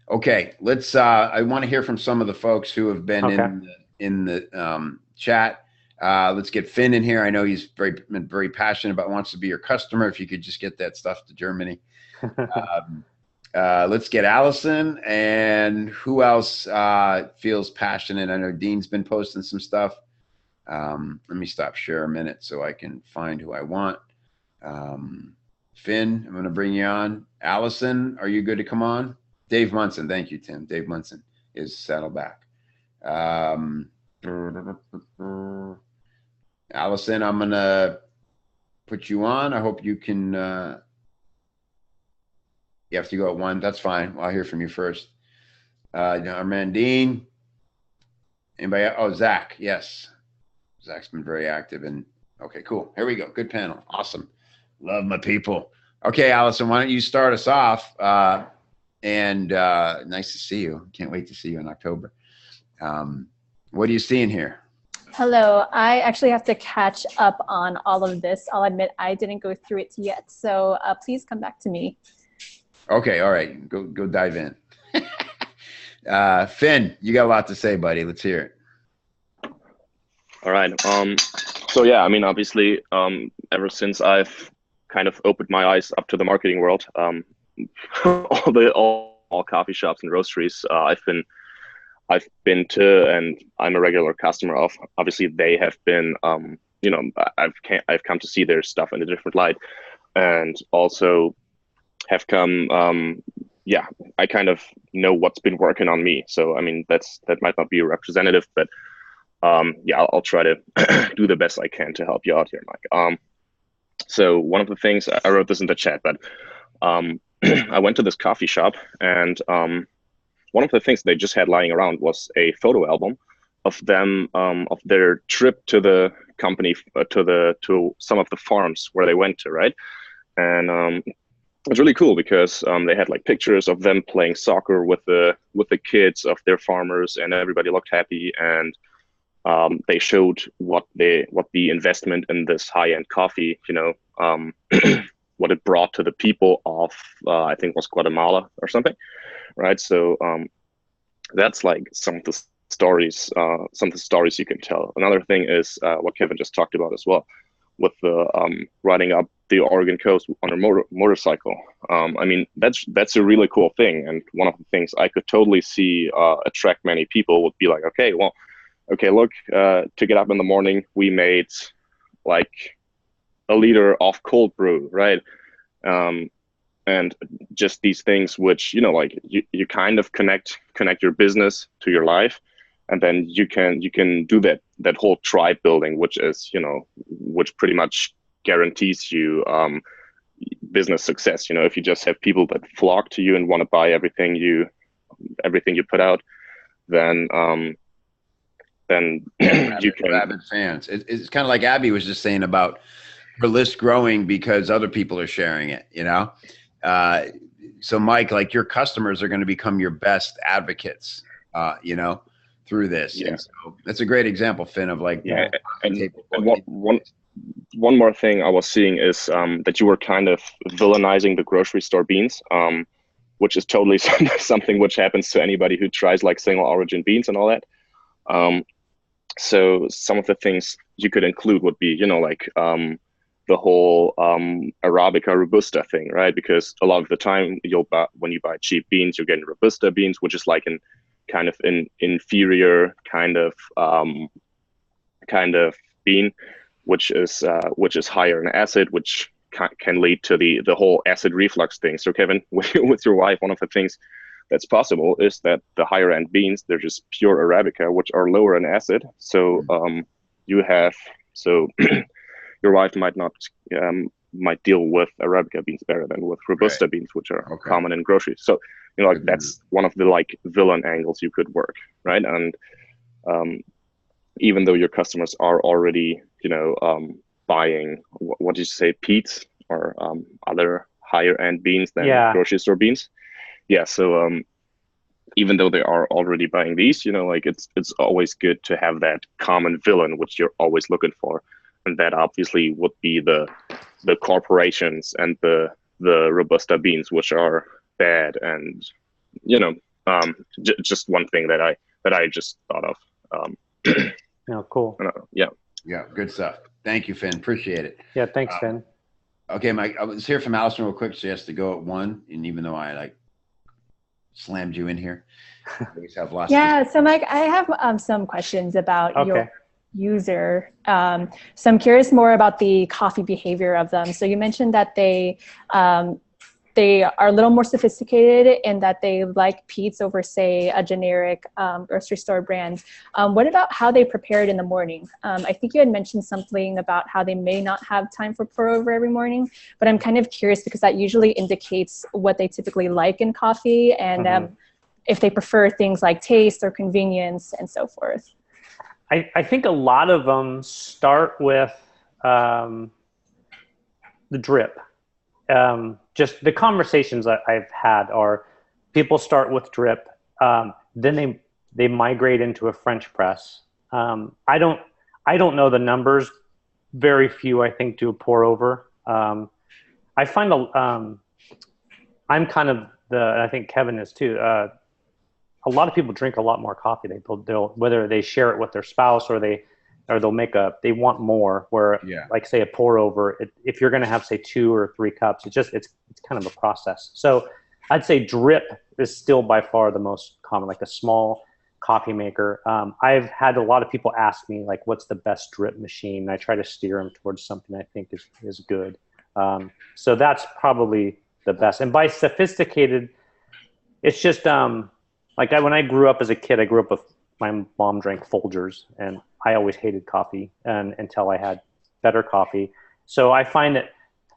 Okay. Let's, I want to hear from some of the folks who have been in the chat. Let's get Finn in here. I know he's very passionate about, wants to be your customer. If you could just get that stuff to Germany. Let's get Allison, and who else feels passionate? I know Dean's been posting some stuff. Let me stop share a minute so I can find who I want. Finn, I'm going to bring you on. Allison, are you good to come on? Dave Munson, thank you, Tim. Dave Munson is saddled back. Allison, I'm going to put you on. I hope you can. You have to go at 1. That's fine. I'll hear from you first. Armandine. Anybody? Oh, Zach. Yes. Zach's been very active. And okay, cool. Here we go. Good panel. Awesome. Love my people. Okay, Allison, why don't you start us off? And nice to see you. Can't wait to see you in October. What are you seeing here? Hello. I actually have to catch up on all of this. I'll admit I didn't go through it yet. So please come back to me. Okay. All right. Go dive in. Finn, you got a lot to say, buddy. Let's hear it. All right. So yeah, I mean, obviously, ever since I've kind of opened my eyes up to the marketing world, all coffee shops and roasteries I've been to, and I'm a regular customer of. Obviously, they have been, you know, I've come to see their stuff in a different light, and also have come, I kind of know what's been working on me. So I mean, that might not be representative, but I'll try to do the best I can to help you out here, Mike. So one of the things, I wrote this in the chat, but I went to this coffee shop, and one of the things they just had lying around was a photo album of them, of their trip to the company, to some of the farms where they went to, right? And it's really cool because they had like pictures of them playing soccer with the kids of their farmers, and everybody looked happy. And they showed what the investment in this high-end coffee, you know, what it brought to the people of I think it was Guatemala or something, right? So that's like some of the stories you can tell. Another thing is what Kevin just talked about as well, with the riding up the Oregon coast on a motorcycle. I mean, that's a really cool thing, and one of the things I could totally see attract many people would be like, okay, look, to get up in the morning, we made like a liter of cold brew, right? And just these things which, like you kind of connect your business to your life, and then you can do that whole tribe building, which is, which pretty much guarantees you business success. If you just have people that flock to you and want to buy everything you put out, then you can rabid fans. It's kind of like Abby was just saying about her list growing because other people are sharing it, so Mike, like your customers are going to become your best advocates, through this. Yeah. And so that's a great example, Finn, of like, and one more thing I was seeing is that you were kind of villainizing the grocery store beans, which is totally something which happens to anybody who tries like single origin beans and all that. So some of the things you could include would be, like the whole Arabica Robusta thing, right? Because a lot of the time when you buy cheap beans, you're getting Robusta beans, which is like an inferior kind of bean, which is higher in acid, which can lead to the whole acid reflux thing. So Kevin, with your wife, one of the things that's possible is that the higher end beans, they're just pure Arabica, which are lower in acid. So your wife might deal with Arabica beans better than with Robusta beans, which are common in groceries. So, that's one of the like villain angles you could work, right? And even though your customers are already, buying, what did you say, peats or other higher end beans than grocery store beans. Yeah. So even though they are already buying these, it's always good to have that common villain, which you're always looking for. And that obviously would be the corporations and the Robusta beans, which are bad. And, just one thing that I just thought of. Cool. Yeah, good stuff. Thank you, Finn. Appreciate it. Yeah, thanks, Finn. Okay, Mike, I was here from Allison real quick. She has to go at 1. And even though I slammed you in here, so Mike, I have some questions about your user. So I'm curious more about the coffee behavior of them. So you mentioned that they are a little more sophisticated in that they like Pete's over, say, a generic grocery store brand. What about how they prepare it in the morning? I think you had mentioned something about how they may not have time for pour over every morning, but I'm kind of curious because that usually indicates what they typically like in coffee and if they prefer things like taste or convenience and so forth. I think a lot of them start with the drip. Just the conversations that I've had are people start with drip, then they migrate into a French press. I don't know the numbers. Very few, I think, do a pour over. I find I'm kind of I think Kevin is too. A lot of people drink a lot more coffee. They'll whether they share it with their spouse or they'll make they want more, where like say a pour over, if you're going to have say 2 or 3 cups, it's kind of a process. So I'd say drip is still by far the most common, like a small coffee maker. I've had a lot of people ask me like, what's the best drip machine? And I try to steer them towards something I think is good. So that's probably the best. And by sophisticated, it's just when I grew up as a kid, I grew up with my mom drank Folgers, and I always hated coffee until I had better coffee. So I find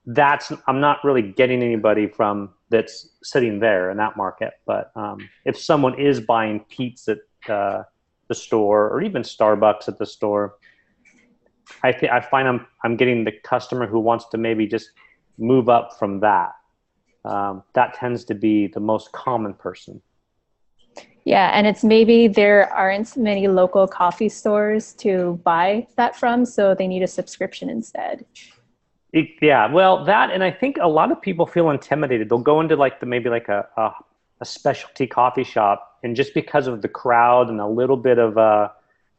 that I'm not really getting anybody from that's sitting there in that market. But if someone is buying Pete's at the store or even Starbucks at the store, I find I'm getting the customer who wants to maybe just move up from that. That tends to be the most common person. Yeah, and it's maybe there aren't many local coffee stores to buy that from, so they need a subscription instead. Well, that, and I think a lot of people feel intimidated. They'll go into maybe a specialty coffee shop, and just because of the crowd and a little bit of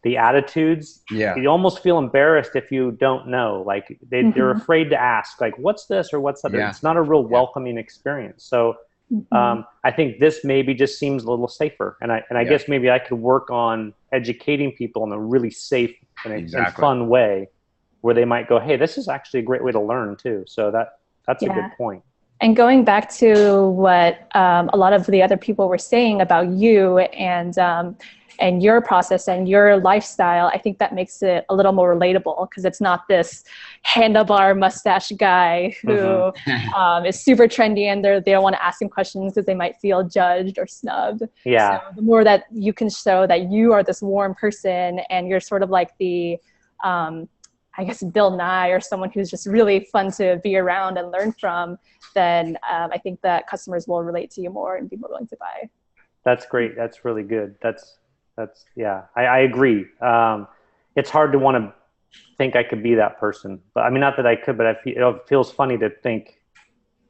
the the attitudes, you almost feel embarrassed if you don't know. Like they're afraid to ask, like, what's this or what's that? It's not a real welcoming experience. So I think this maybe just seems a little safer. And I guess maybe I could work on educating people in a really safe and fun way where they might go, hey, this is actually a great way to learn too. So that's a good point. And going back to what a lot of the other people were saying about you and your process and your lifestyle, I think that makes it a little more relatable because it's not this handlebar mustache guy who is super trendy and they don't want to ask him questions because they might feel judged or snubbed. Yeah. So the more that you can show that you are this warm person and you're sort of like the, I guess, Bill Nye or someone who's just really fun to be around and learn from, then I think that customers will relate to you more and be more willing to buy. That's great. That's really good. That's I agree. It's hard to want to think I could be that person, but I mean, not that I could, but it feels funny to think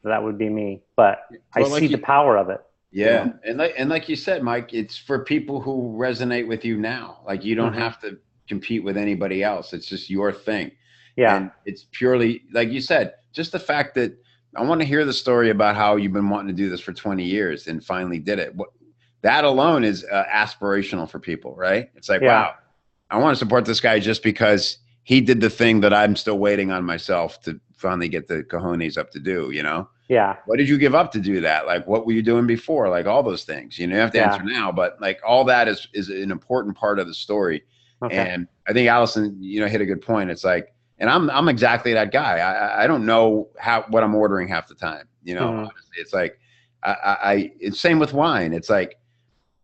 that would be me, but I see the power of it. Yeah. You know? And like you said, Mike, it's for people who resonate with you now. Like you don't have to compete with anybody else. It's just your thing. Yeah. And it's purely, like you said, just the fact that I want to hear the story about how you've been wanting to do this for 20 years and finally did it. That alone is aspirational for people, right? It's like, wow, I want to support this guy just because he did the thing that I'm still waiting on myself to finally get the cojones up to do, you know? Yeah. What did you give up to do that? Like, what were you doing before? Like all those things, you know, you have to answer now, but like all that is an important part of the story. Okay. And I think Allison, you know, hit a good point. It's like, and I'm exactly that guy. I don't know what I'm ordering half the time, you know, honestly. It's like, it's same with wine. It's like,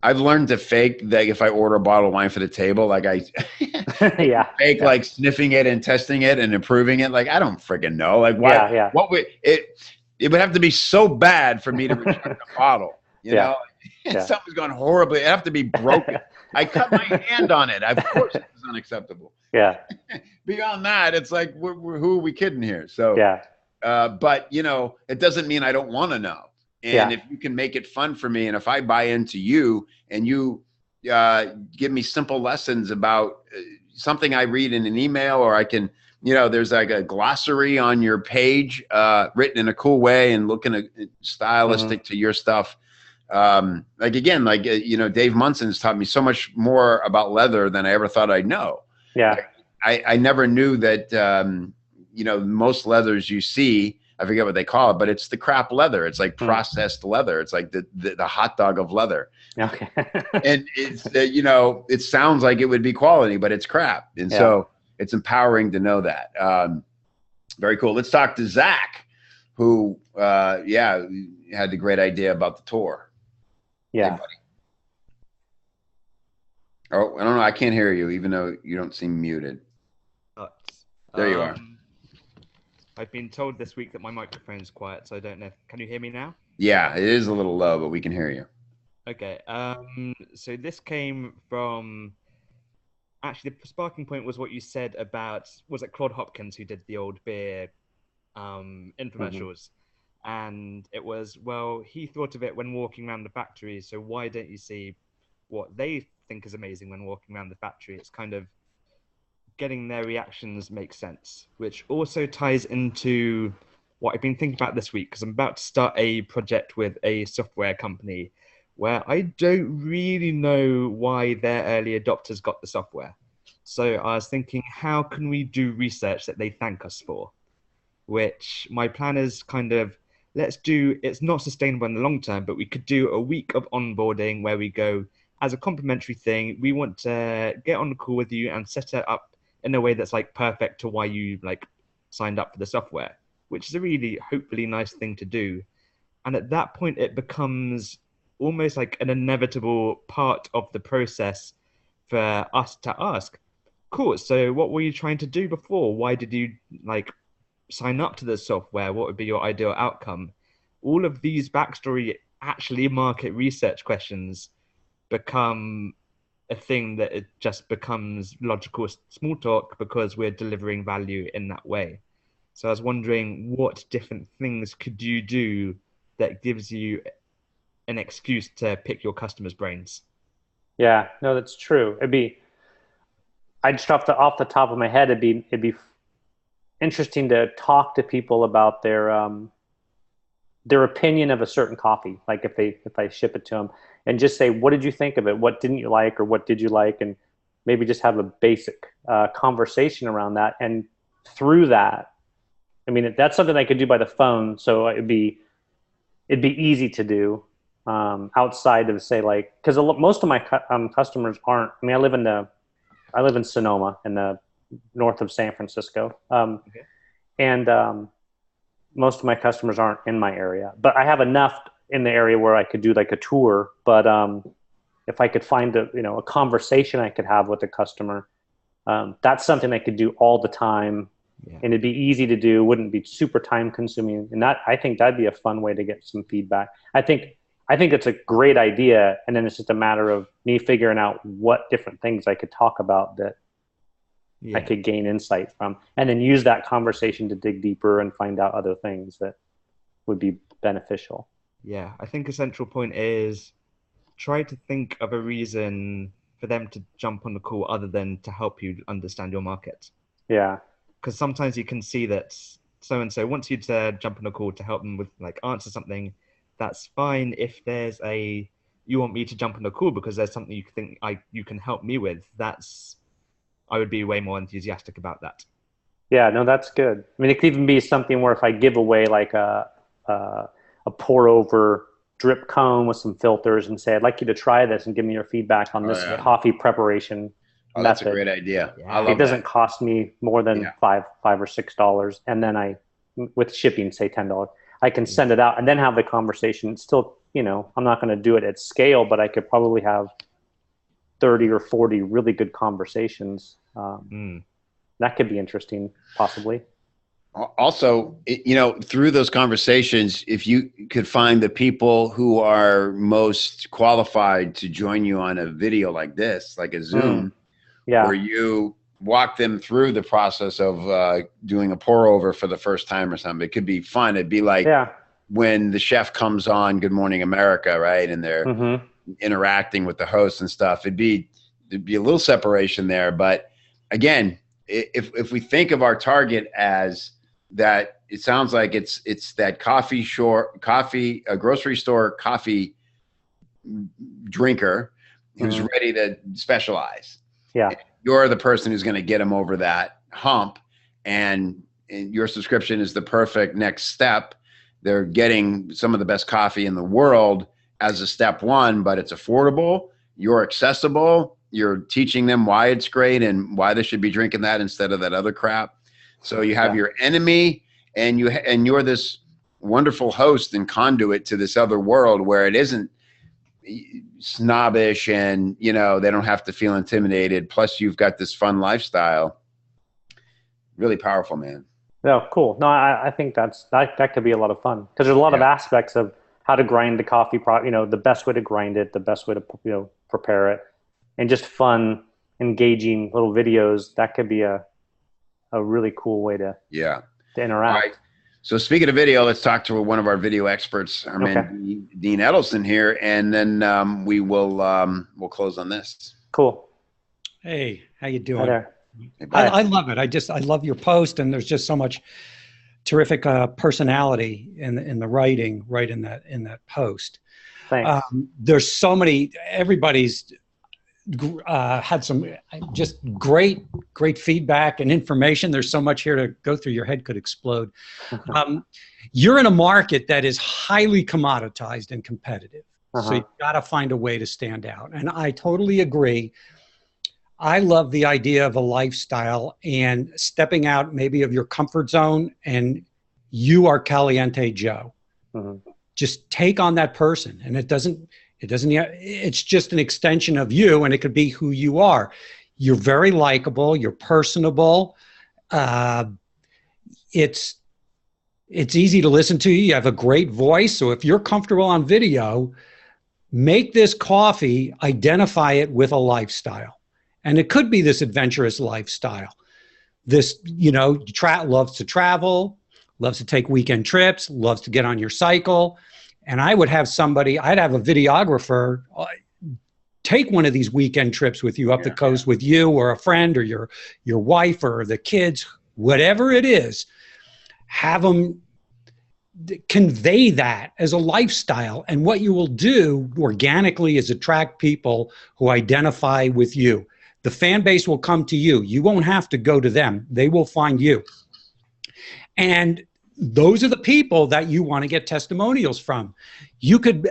I've learned to fake that if I order a bottle of wine for the table, like I fake like sniffing it and testing it and improving it. Like, I don't freaking know. Like why, what would it would have to be so bad for me to return the bottle, you know, something's gone horribly. It'd have to be broken. I cut my hand on it. Of course it was unacceptable. Yeah. Beyond that, it's like, who are we kidding here? So, but you know, it doesn't mean I don't want to know. And if you can make it fun for me, and if I buy into you and you give me simple lessons about something I read in an email, or I can, you know, there's like a glossary on your page written in a cool way and looking at stylistic to your stuff. Like again, like, you know, Dave Munson's taught me so much more about leather than I ever thought I'd know. Yeah. I never knew that, you know, most leathers you see, I forget what they call it, but it's the crap leather. It's like processed leather. It's like the hot dog of leather. Okay. And it's, you know, it sounds like it would be quality, but it's crap. And so it's empowering to know that. Very cool. Let's talk to Zach, who, had the great idea about the tour. Yeah. Hey, buddy. Oh, I don't know. I can't hear you, even though you don't seem muted. There you are. I've been told this week that my microphone's quiet, so I don't know. Can you hear me now? Yeah, it is a little low, but we can hear you. Okay. So this came from, actually, the sparking point was what you said about, was it Claude Hopkins who did the old beer infomercials? And it was, well, he thought of it when walking around the factory, so why don't you see what they think is amazing when walking around the factory? It's kind of getting their reactions make sense, which also ties into what I've been thinking about this week, because I'm about to start a project with a software company where I don't really know why their early adopters got the software. So I was thinking, how can we do research that they thank us for? Which my plan is kind of, it's not sustainable in the long term, but we could do a week of onboarding where we go, as a complimentary thing, we want to get on the call with you and set it up in a way that's like perfect to why you like signed up for the software, which is a really hopefully nice thing to do. And at that point, it becomes almost like an inevitable part of the process for us to ask, cool, so what were you trying to do before? Why did you like sign up to the software? What would be your ideal outcome? All of these backstory, actually market research questions become a thing that it just becomes logical small talk because we're delivering value in that way. So I was wondering, what different things could you do that gives you an excuse to pick your customers' brains? Yeah, no, that's true. I just off the top of my head, it'd be interesting to talk to people about their opinion of a certain coffee. Like if I ship it to them, and just say, what did you think of it? What didn't you like, or what did you like? And maybe just have a basic conversation around that. And through that, I mean, that's something I could do by the phone. So it'd be easy to do outside of, say, like, because most of my customers aren't. I mean, I live in Sonoma, in the north of San Francisco, and most of my customers aren't in my area. But I have enough in the area where I could do like a tour. But if I could find a conversation I could have with a customer, that's something I could do all the time. Yeah. And it'd be easy to do, wouldn't be super time consuming. And I think that'd be a fun way to get some feedback. I think it's a great idea. And then it's just a matter of me figuring out what different things I could talk about that I could gain insight from, and then use that conversation to dig deeper and find out other things that would be beneficial. Yeah. I think a central point is try to think of a reason for them to jump on the call other than to help you understand your market. Yeah. Because sometimes you can see that so-and-so wants you to jump on a call to help them with, like, answer something. That's fine. If there's you want me to jump on a call because there's something you think you can help me with, I would be way more enthusiastic about that. Yeah, no, that's good. I mean, it could even be something where if I give away like a pour over drip cone with some filters and say, I'd like you to try this and give me your feedback on this coffee preparation. Oh, that's a great idea. Yeah. I love it. Doesn't cost me more than $5 or $6, and then with shipping, say $10, I can send it out and then have the conversation. It's still, I'm not going to do it at scale, but I could probably have 30 or 40 really good conversations. That could be interesting, possibly. Also, through those conversations, if you could find the people who are most qualified to join you on a video like this, like a Zoom, where you walk them through the process of doing a pour over for the first time or something, it could be fun. It'd be like when the chef comes on Good Morning America, right? And they're interacting with the hosts and stuff. There'd be a little separation there. But again, if we think of our target as that, it sounds like it's that a grocery store coffee drinker who's ready to specialize. Yeah. You're the person who's going to get them over that hump, and your subscription is the perfect next step. They're getting some of the best coffee in the world as a step one, but it's affordable. You're accessible. You're teaching them why it's great and why they should be drinking that instead of that other crap. So you have your enemy, and you're this wonderful host and conduit to this other world where it isn't snobbish and they don't have to feel intimidated. Plus you've got this fun lifestyle. Really powerful, man. Yeah, cool. No, I think that could be a lot of fun, because there's a lot of aspects of how to grind the coffee the best way to grind it, the best way to prepare it, and just fun, engaging little videos. That could be a really cool way to interact. All right. So speaking of video, let's talk to one of our video experts, our man Dean Edelson here, and then we'll close on this. Cool. Hey, how you doing? Hi there. I love it. I love your post, and there's just so much terrific personality in the writing right in that post. Thanks. There's so many. Everybody's had some just great feedback and information. There's so much here to go through. Your head could explode. You're in a market that is highly commoditized and competitive. So you've got to find a way to stand out. And I totally agree. I love the idea of a lifestyle and stepping out maybe of your comfort zone, and you are Caliente Joe. Just take on that person, and it's just an extension of you, and it could be who you are. You're very likable. You're personable. It's easy to listen to you. You have a great voice. So if you're comfortable on video, make this coffee, identify it with a lifestyle. And it could be this adventurous lifestyle. This, loves to travel, loves to take weekend trips, loves to get on your cycle. And I'd have a videographer take one of these weekend trips with you up the coast with you or a friend or your wife or the kids, whatever it is, have them convey that as a lifestyle. And what you will do organically is attract people who identify with you. The fan base will come to you. You won't have to go to them. They will find you. And those are the people that you want to get testimonials from. You could,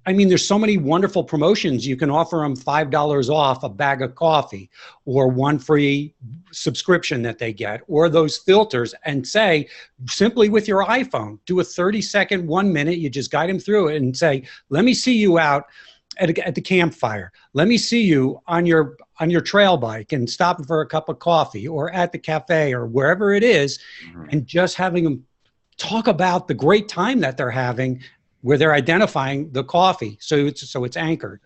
I mean, there's so many wonderful promotions. You can offer them $5 off a bag of coffee or one free subscription that they get, or those filters, and say, simply with your iPhone, do a 30-second, 1 minute, you just guide them through it and say, let me see you out at the campfire. Let me see you on your trail bike and stopping for a cup of coffee, or at the cafe or wherever it is, and just having them talk about the great time that they're having, where they're identifying the coffee. So it's anchored.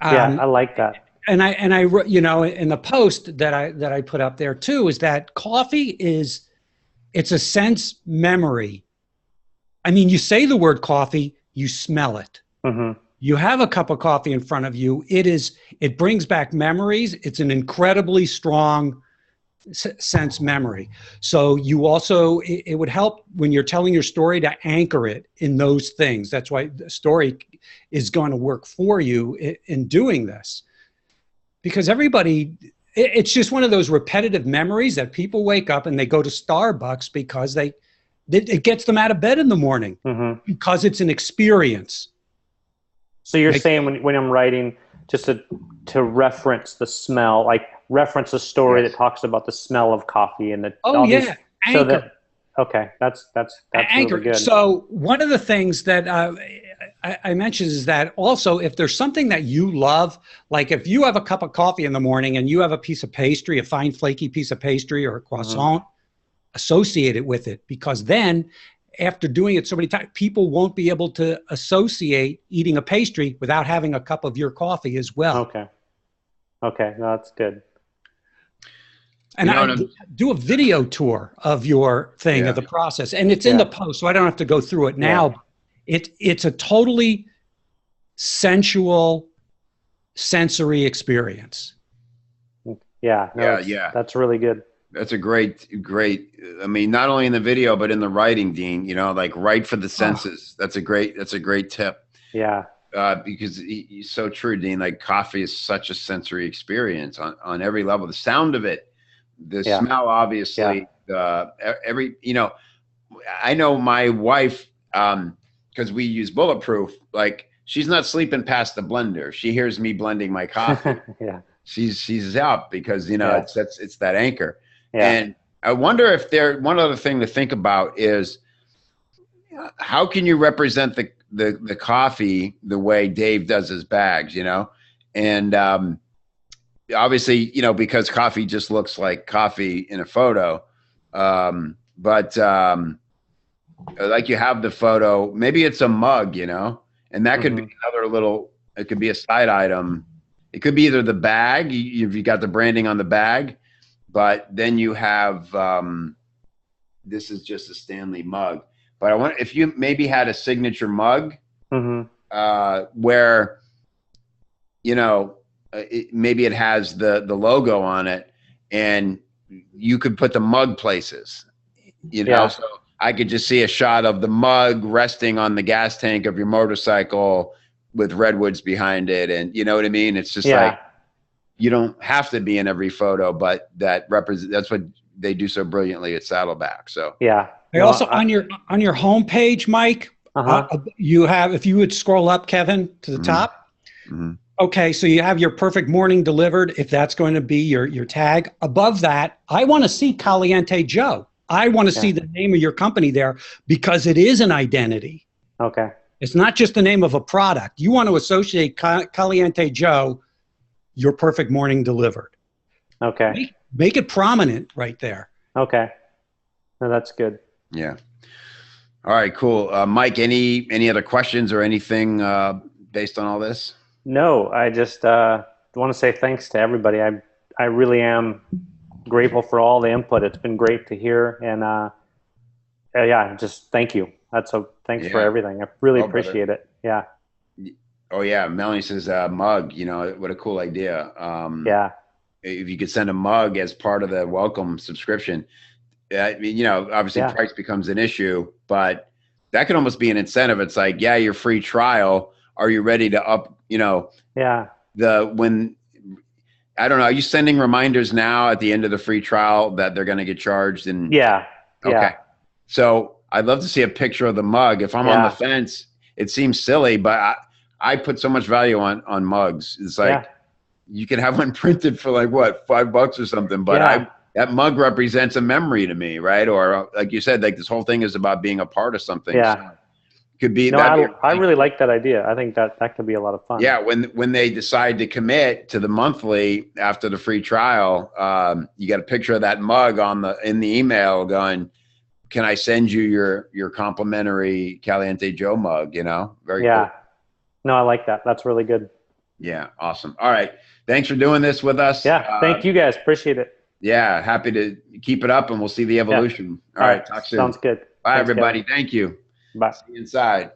I like that. And I you know, in the post that I put up there too, is that coffee it's a sense memory. I mean, you say the word coffee, you smell it. You have a cup of coffee in front of you. It brings back memories. It's an incredibly strong sense memory. So you also, it would help when you're telling your story to anchor it in those things. That's why the story is going to work for you in doing this, because it's just one of those repetitive memories that people wake up and they go to Starbucks because it gets them out of bed in the morning, because it's an experience. So you're saying when I'm writing, just to reference the smell, like reference a story that talks about the smell of coffee and the anchor. So that, okay, that's anchor. Really good. So one of the things that I mentioned is that also, if there's something that you love, like if you have a cup of coffee in the morning and you have a piece of pastry, a fine flaky piece of pastry or a croissant, associate it with it, because then after doing it so many times, people won't be able to associate eating a pastry without having a cup of your coffee as well. Okay, no, that's good. And I do a video tour of your thing, of the process, and it's in the post, so I don't have to go through it now. It's a totally sensual, sensory experience. That's really good. That's a great, I mean, not only in the video, but in the writing, Dean, you know, like write for the senses. That's a great tip. Yeah. Because it's so true, Dean, like coffee is such a sensory experience on every level. The sound of it, the smell, obviously, you know, I know my wife, because we use Bulletproof, like she's not sleeping past the blender. She hears me blending my coffee. She's out because, you know, it's that anchor. And I wonder if one other thing to think about is how can you represent the coffee the way Dave does his bags, you know? And obviously, you know, because coffee just looks like coffee in a photo. But like you have the photo, maybe it's a mug, you know, and that could be another it could be a side item. It could be either the bag, you got the branding on the bag, but then you have, this is just a Stanley mug. But I wonder if you maybe had a signature mug where, you know, maybe it has the logo on it, and you could put the mug places, you know, so I could just see a shot of the mug resting on the gas tank of your motorcycle with redwoods behind it. And you know what I mean? It's just like, you don't have to be in every photo, but that's what they do so brilliantly at Saddleback. So They also on your homepage, Mike, you have, if you would scroll up, Kevin, to the top. Okay, so you have your perfect morning delivered, if that's going to be your tag. Above that, I want to see Caliente Joe. I want to see the name of your company there, because it is an identity. Okay. It's not just the name of a product. You want to associate Caliente Joe, your perfect morning delivered. Okay. Make it prominent right there. Okay. No, that's good. Yeah. All right, cool. Mike, any other questions or anything based on all this? No, I just want to say thanks to everybody. I really am grateful for all the input. It's been great to hear, and just thank you. Thanks for everything. I really appreciate it. Yeah. Oh yeah, Melanie says mug. You know, what a cool idea. Yeah. If you could send a mug as part of the welcome subscription, I mean, you know, obviously Yeah. price becomes an issue, but that could almost be an incentive. It's like, yeah, your free trial. Are you ready to up? You know, Yeah. when I don't know. Are you sending reminders now at the end of the free trial that they're going to get charged? And Yeah. okay, Yeah. so I'd love to see a picture of the mug. If I'm on the fence, it seems silly, but I put so much value on mugs. It's like you could have one printed for like what, $5 or something, but that mug represents a memory to me, right? Or like you said, like this whole thing is about being a part of something. Yeah. So could be. No, I really like that idea. I think that could be a lot of fun. Yeah, when they decide to commit to the monthly after the free trial, you got a picture of that mug in the email going, can I send you your complimentary Caliente Joe mug? You know, very cool. No, I like that. That's really good. Yeah, awesome. All right, thanks for doing this with us. Yeah, thank you guys. Appreciate it. Yeah, happy to keep it up, and we'll see the evolution. All right, talk soon. Sounds good. Bye, Thanks, everybody. Kevin. Thank you. Bye. See you inside.